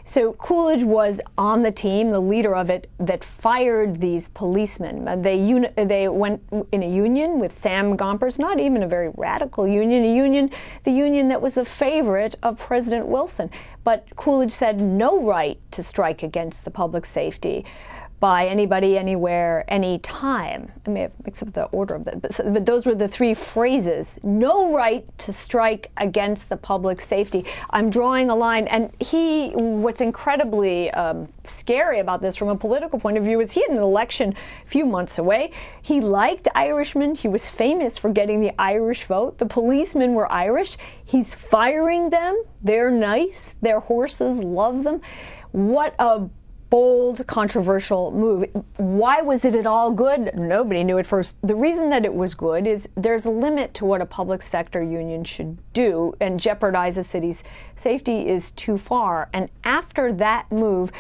[SPEAKER 3] So Coolidge was on the team, the leader of it, that fired these policemen. They went in a union with Sam Gompers, not even a very radical union, the union that was the favorite of President Wilson. But Coolidge said no right to strike against the public safety by anybody, anywhere, anytime. I may have mixed up the order of that, but those were the three phrases. No right to strike against the public safety. I'm drawing a line, and what's incredibly scary about this from a political point of view is he had an election a few months away. He liked Irishmen. He was famous for getting the Irish vote. The policemen were Irish. He's firing them. They're nice. Their horses love them. What a bold, controversial move. Why was it at all good? Nobody knew at first. The reason that it was good is there's a limit to what a public sector union should do, and jeopardize a city's safety is too far. And after that move,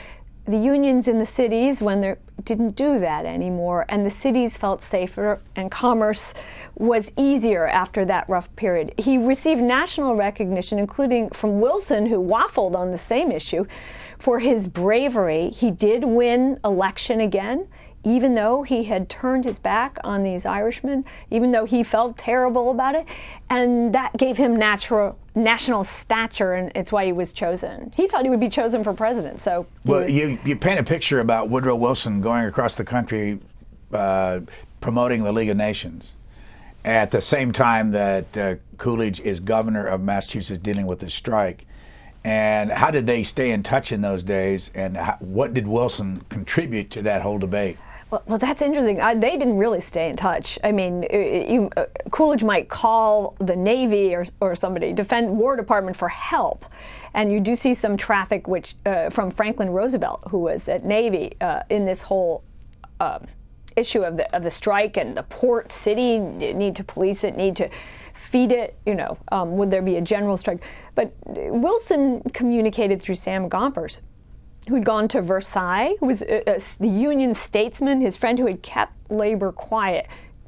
[SPEAKER 3] the unions in the cities, when they didn't do that anymore, and the cities felt safer, and commerce was easier after that rough period. He received national recognition, including from Wilson, who waffled on the same issue, for his bravery. He did win election again, even though he had turned his back on these Irishmen, even though he felt terrible about it, and that gave him national stature, and it's why he was chosen. He thought he would be chosen for president. So,
[SPEAKER 2] well, you paint a picture about Woodrow Wilson going across the country promoting the League of Nations at the same time that Coolidge is governor of Massachusetts dealing with the strike. And how did they stay in touch in those days, and what did Wilson contribute to that whole debate?
[SPEAKER 3] Well, that's interesting. They didn't really stay in touch. I mean, Coolidge might call the Navy or somebody, War Department, for help. And you do see some traffic from Franklin Roosevelt, who was at Navy, in this whole issue of the strike and the port city, need to police it, need to feed it, would there be a general strike? But Wilson communicated through Sam Gompers, who'd gone to Versailles, who was the Union statesman, his friend who had kept labor quiet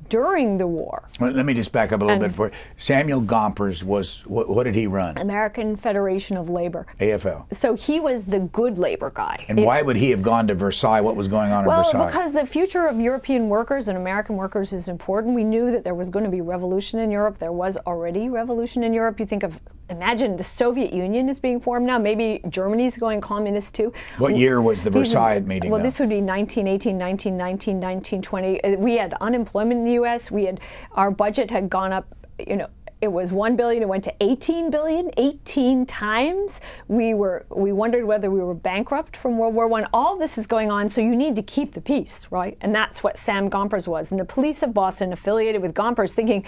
[SPEAKER 3] during the war.
[SPEAKER 2] Well, let me just back up a little bit for you. Samuel Gompers was, what did he run?
[SPEAKER 3] American Federation of Labor.
[SPEAKER 2] AFL.
[SPEAKER 3] So he was the good labor guy.
[SPEAKER 2] And why would he have gone to Versailles? What was going on in Versailles?
[SPEAKER 3] Well, because the future of European workers and American workers is important. We knew that there was going to be revolution in Europe. There was already revolution in Europe. You think of, imagine the Soviet Union is being formed now. Maybe Germany's going communist too.
[SPEAKER 2] What year was the Versailles meeting?
[SPEAKER 3] Well, this would be 1918, 1919, 1920. We had unemployment in the U.S. Our budget had gone up, it was $1 billion, it went to $18 billion, 18 times. We wondered whether we were bankrupt from World War I. All this is going on, so you need to keep the peace, right? And that's what Sam Gompers was. And the police of Boston affiliated with Gompers, thinking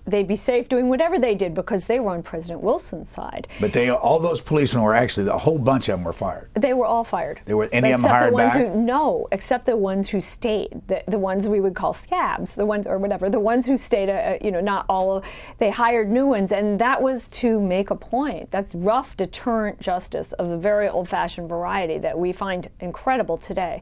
[SPEAKER 3] they'd be safe doing whatever they did because they were on President Wilson's side.
[SPEAKER 2] But all those policemen were actually, a whole bunch of them were fired.
[SPEAKER 3] They were all fired.
[SPEAKER 2] Any of them hired back?
[SPEAKER 3] No, except the ones who stayed, the ones we would call scabs, the ones who stayed, not all they hired new ones, and that was to make a point. That's rough deterrent justice of a very old-fashioned variety that we find incredible today.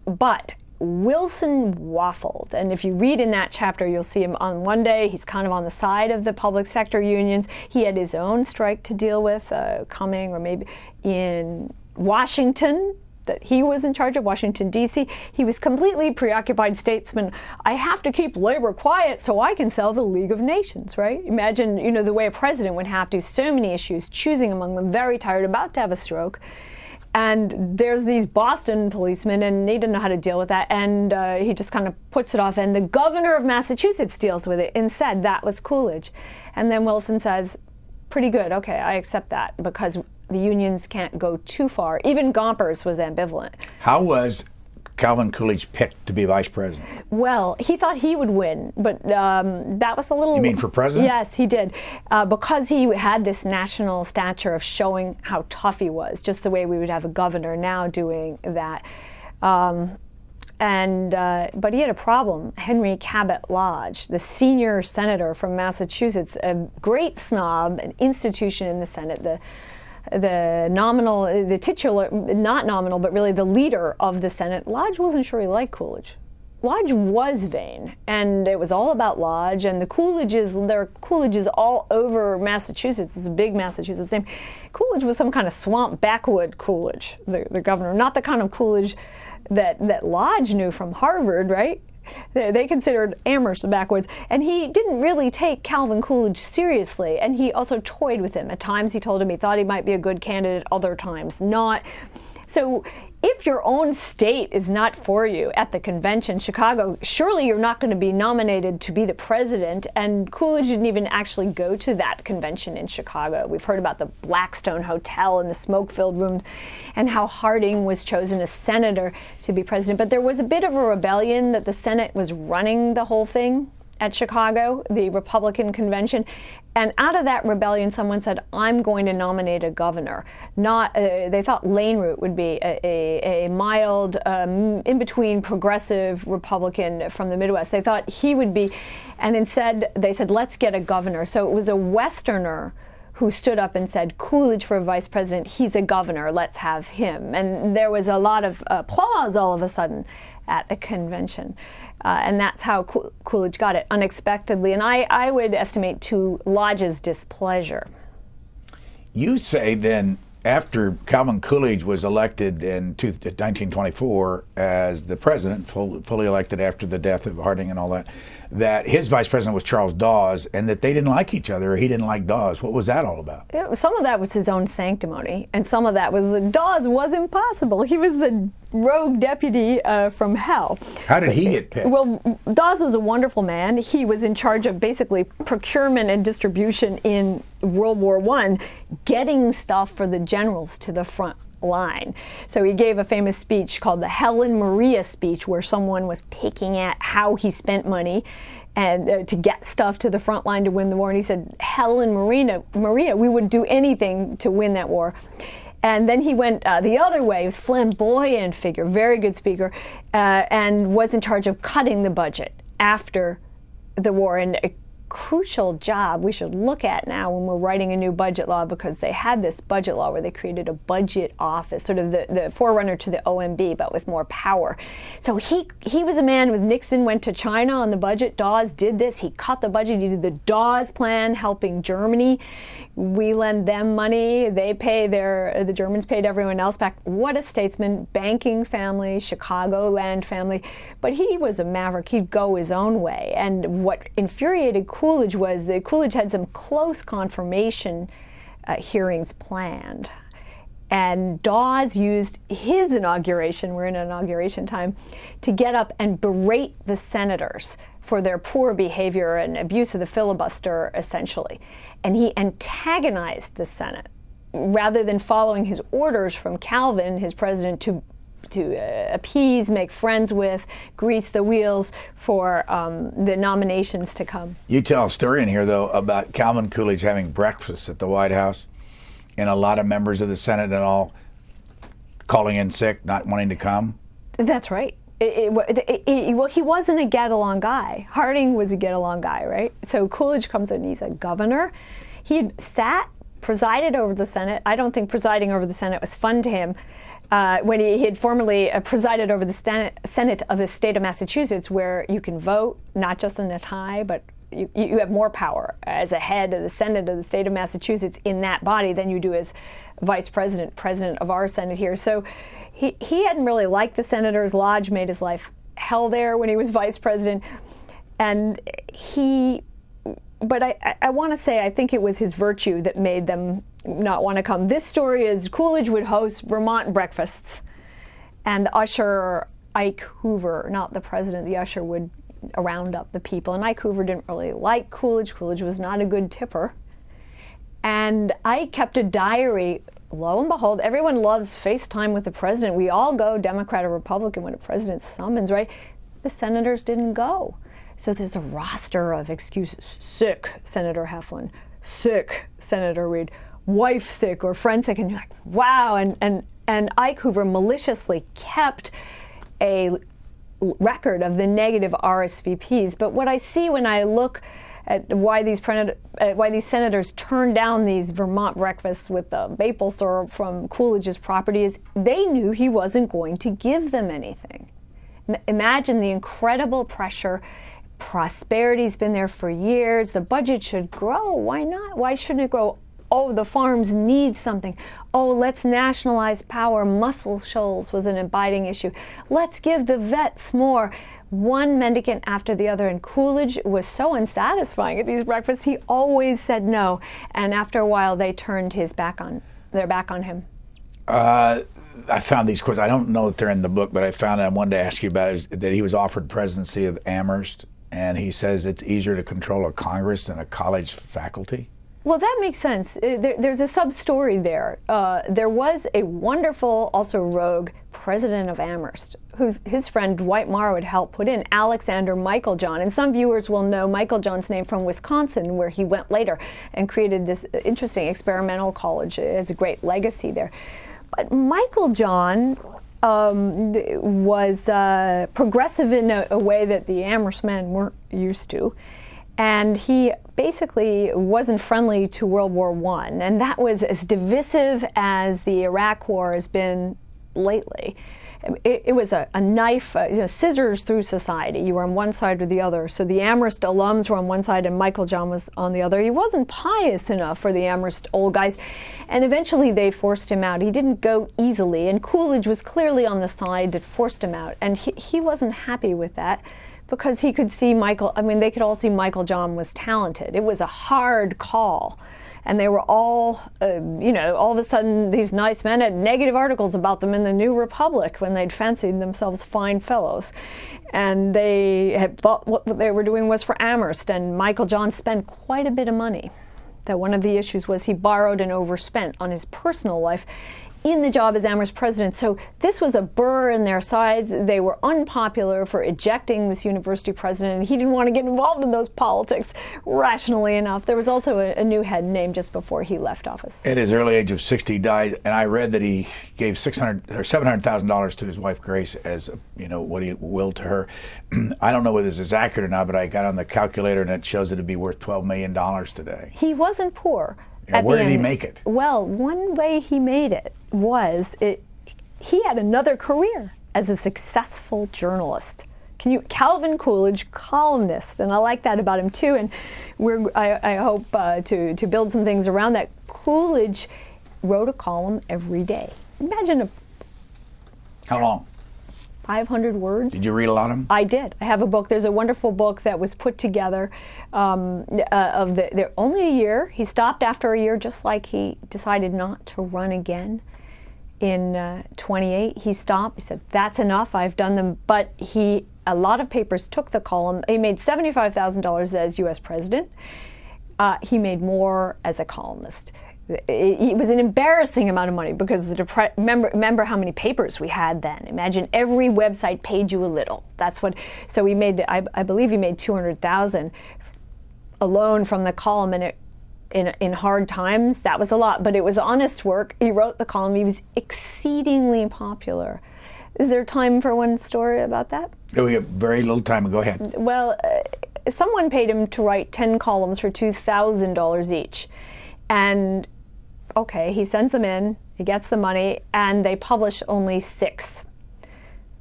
[SPEAKER 3] But Wilson waffled, and if you read in that chapter, you'll see him on one day, he's kind of on the side of the public sector unions. He had his own strike to deal with coming, or maybe in Washington, that he was in charge of, Washington, D.C. He was completely preoccupied statesman. I have to keep labor quiet so I can sell the League of Nations, right? Imagine, the way a president would have to, so many issues, choosing among them, very tired, about to have a stroke. And there's these Boston policemen, and he didn't know how to deal with that, and he just kind of puts it off, and the governor of Massachusetts deals with it and said that was Coolidge. And then Wilson says, pretty good, okay, I accept that, because the unions can't go too far. Even Gompers was ambivalent.
[SPEAKER 2] How was Calvin Coolidge picked to be vice president?
[SPEAKER 3] Well, he thought he would win, but that was a little...
[SPEAKER 2] You mean for president?
[SPEAKER 3] Yes, he did. Because he had this national stature of showing how tough he was, just the way we would have a governor now doing that. But he had a problem. Henry Cabot Lodge, the senior senator from Massachusetts, a great snob, an institution in the Senate, the titular, not nominal, but really the leader of the Senate. Lodge wasn't sure he liked Coolidge. Lodge was vain, and it was all about Lodge, and there are Coolidges all over Massachusetts. It's a big Massachusetts name. Coolidge was some kind of swamp backwood Coolidge, the governor, not the kind of Coolidge that Lodge knew from Harvard, right? They considered Amherst the backwoods, and he didn't really take Calvin Coolidge seriously, and he also toyed with him. At times he told him he thought he might be a good candidate, other times not. So if your own state is not for you at the convention, Chicago, surely you're not going to be nominated to be the president, and Coolidge didn't even actually go to that convention in Chicago. We've heard about the Blackstone Hotel and the smoke-filled rooms, and how Harding was chosen as senator to be president. But there was a bit of a rebellion that the Senate was running the whole thing at Chicago, the Republican convention. And out of that rebellion, someone said, I'm going to nominate a governor. They thought Lane Root would be a mild, in-between progressive Republican from the Midwest. They thought he would be, and instead they said, let's get a governor. So it was a Westerner who stood up and said, Coolidge for vice president, he's a governor, let's have him. And there was a lot of applause all of a sudden at a convention. And that's how Coolidge got it, unexpectedly. And I would estimate to Lodge's displeasure.
[SPEAKER 2] You say then, after Calvin Coolidge was elected in 1924 as the president, fully elected after the death of Harding and all that, that his vice president was Charles Dawes, and that they didn't like each other, or he didn't like Dawes. What was that all about?
[SPEAKER 3] Some of that was his own sanctimony, and some of that was that Dawes was impossible. He was the rogue deputy from hell.
[SPEAKER 2] How did he get picked?
[SPEAKER 3] Well, Dawes was a wonderful man. He was in charge of basically procurement and distribution in World War I, getting stuff for the generals to the front line. So he gave a famous speech called the Helen Maria speech, where someone was picking at how he spent money and to get stuff to the front line to win the war. And he said, Helen Maria, we would do anything to win that war. And then he went the other way. He was a flamboyant figure, very good speaker, and was in charge of cutting the budget after the war. And a crucial job we should look at now when we're writing a new budget law, because they had this budget law where they created a budget office, sort of the forerunner to the OMB, but with more power. So he was a man with Nixon went to China on the budget. Dawes did this. He cut the budget. He did the Dawes plan, helping Germany. We lend them money. They pay the Germans paid everyone else back. What a statesman, banking family, Chicagoland family. But he was a maverick. He'd go his own way. And what infuriated Coolidge was that Coolidge had some close confirmation hearings planned. And Dawes used his inauguration, we're in inauguration time, to get up and berate the senators for their poor behavior and abuse of the filibuster, essentially. And he antagonized the Senate rather than following his orders from Calvin, his president, to appease, make friends with, grease the wheels for the nominations to come.
[SPEAKER 2] You tell a story in here, though, about Calvin Coolidge having breakfast at the White House, and a lot of members of the Senate and all calling in sick, not wanting to come.
[SPEAKER 3] That's right. Well, he wasn't a get-along guy. Harding was a get-along guy, right? So Coolidge comes in, he's a governor. He had presided over the Senate. I don't think presiding over the Senate was fun to him. When he had formerly presided over the Senate of the state of Massachusetts, where you can vote, not just in a tie, but you have more power as a head of the Senate of the state of Massachusetts in that body than you do as vice president, president of our Senate here. So he hadn't really liked the senators. Lodge made his life hell there when he was vice president. And but I want to say, I think it was his virtue that made them not want to come. This story is Coolidge would host Vermont breakfasts, and the usher, Ike Hoover, not the president, the usher would round up the people. And Ike Hoover didn't really like Coolidge. Coolidge was not a good tipper. And Ike kept a diary. Lo and behold, everyone loves FaceTime with the president. We all go, Democrat or Republican, when a president summons, right? The senators didn't go. So there's a roster of excuses. Sick, Senator Heflin. Sick, Senator Reed. Wife sick or friend sick. And you're like, wow. And Ike Hoover maliciously kept a record of the negative RSVPs. But what I see when I look at why these senators turned down these Vermont breakfasts with the maple syrup from Coolidge's property is they knew he wasn't going to give them anything. Imagine the incredible pressure. Prosperity's been there for years. The budget should grow. Why not? Why shouldn't it grow? Oh, the farms need something. Oh, let's nationalize power. Muscle shoals was an abiding issue. Let's give the vets more. One mendicant after the other. And Coolidge was so unsatisfying at these breakfasts, he always said no. And after a while, they turned their back on him.
[SPEAKER 2] I found these quotes. I don't know that they're in the book, but I found it. I wanted to ask you about it, that he was offered presidency of Amherst, and he says it's easier to control a Congress than a college faculty.
[SPEAKER 3] Well, that makes sense. There's a sub-story there. There was a wonderful, also rogue, president of Amherst, who his friend Dwight Morrow had helped put in, Alexander Michael John. And some viewers will know Michael John's name from Wisconsin, where he went later and created this interesting experimental college. It has a great legacy there. But Michael John was progressive in a way that the Amherst men weren't used to. And he basically wasn't friendly to World War I, and that was as divisive as the Iraq War has been lately. It was a knife, scissors through society. You were on one side or the other. So the Amherst alums were on one side and Michael John was on the other. He wasn't pious enough for the Amherst old guys. And eventually they forced him out. He didn't go easily. And Coolidge was clearly on the side that forced him out. And he wasn't happy with that because he could see they could all see Michael John was talented. It was a hard call. And they were all, all of a sudden these nice men had negative articles about them in the New Republic when they'd fancied themselves fine fellows. And they had thought what they were doing was for Amherst. And Michael John spent quite a bit of money. That one of the issues was he borrowed and overspent on his personal life in the job as Amherst president. So this was a burr in their sides. They were unpopular for ejecting this university president. He didn't want to get involved in those politics, rationally enough. There was also a new head named just before he left office.
[SPEAKER 2] At his early age of 60, he died, and I read that he gave $700,000 to his wife Grace as what he willed to her. I don't know whether this is accurate or not, but I got on the calculator and it shows it'd be worth $12 million today.
[SPEAKER 3] He wasn't poor.
[SPEAKER 2] Where did he make it?
[SPEAKER 3] Well, one way he made it was he had another career as a successful journalist. Calvin Coolidge, columnist, and I like that about him too. And I hope to build some things around that. Coolidge wrote a column every day. Imagine
[SPEAKER 2] How long?
[SPEAKER 3] 500 words.
[SPEAKER 2] Did you read a lot of them?
[SPEAKER 3] I did. I have a book. There's a wonderful book that was put together only a year. He stopped after a year, just like he decided not to run again in 28. He stopped. He said, that's enough. I've done them. But a lot of papers took the column. He made $75,000 as U.S. president. He made more as a columnist. It was an embarrassing amount of money because remember how many papers we had then. Imagine every website paid you a little. So he made, I believe he made $200,000 alone from the column, and in hard times, that was a lot, but it was honest work. He wrote the column. He was exceedingly popular. Is there time for one story about that?
[SPEAKER 2] Oh, we have very little time. Go ahead.
[SPEAKER 3] Well, someone paid him to write 10 columns for $2,000 each. And okay, he sends them in, he gets the money, and they publish only 6.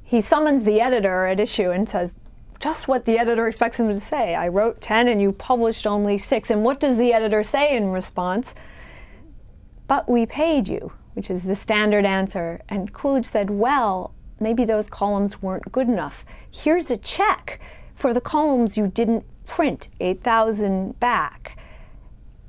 [SPEAKER 3] He summons the editor at issue and says, just what the editor expects him to say. I wrote 10 and you published only 6. And what does the editor say in response? But we paid you, which is the standard answer. And Coolidge said, well, maybe those columns weren't good enough. Here's a check for the columns you didn't print, 8,000 back.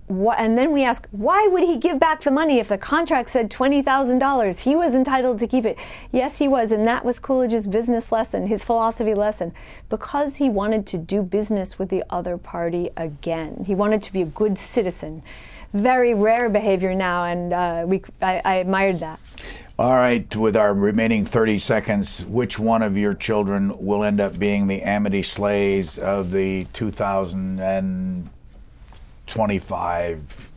[SPEAKER 3] And then we ask, why would he give back the money if the contract said $20,000? He was entitled to keep it. Yes, he was, and that was Coolidge's business lesson, his philosophy lesson, because he wanted to do business with the other party again. He wanted to be a good citizen. Very rare behavior now, and I admired that.
[SPEAKER 2] All right, with our remaining 30 seconds, which one of your children will end up being the Amity Shlaes of the 2025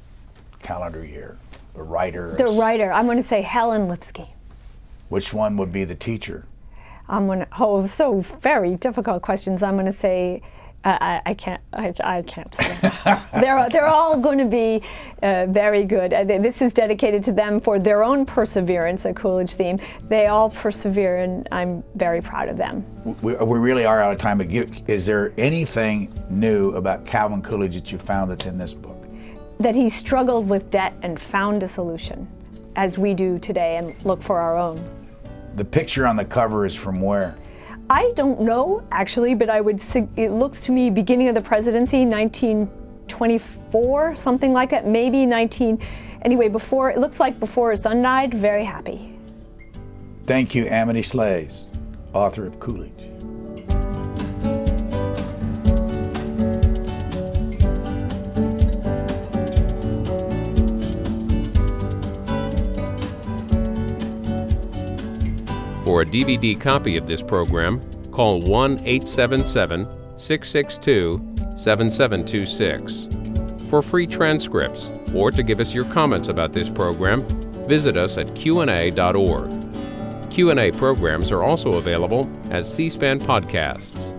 [SPEAKER 2] calendar year? The writer.
[SPEAKER 3] I'm going to say Helen Lipsky.
[SPEAKER 2] Which one would be the teacher?
[SPEAKER 3] So very difficult questions. I'm going to say, I can't say that. They're all going to be very good. This is dedicated to them for their own perseverance, a Coolidge theme. They all persevere, and I'm very proud of them.
[SPEAKER 2] We really are out of time, but is there anything new about Calvin Coolidge that you found that's in this book?
[SPEAKER 3] That he struggled with debt and found a solution, as we do today, and look for our own.
[SPEAKER 2] The picture on the cover is from where?
[SPEAKER 3] I don't know, actually, but it looks to me beginning of the presidency, 1924, something like that, maybe anyway, it looks like before his son died. Very happy.
[SPEAKER 2] Thank you, Amity Shlaes, author of Coolidge.
[SPEAKER 1] For a DVD copy of this program, call 1-877-662-7726. For free transcripts or to give us your comments about this program, visit us at Q&A.org. Q&A programs are also available as C-SPAN podcasts.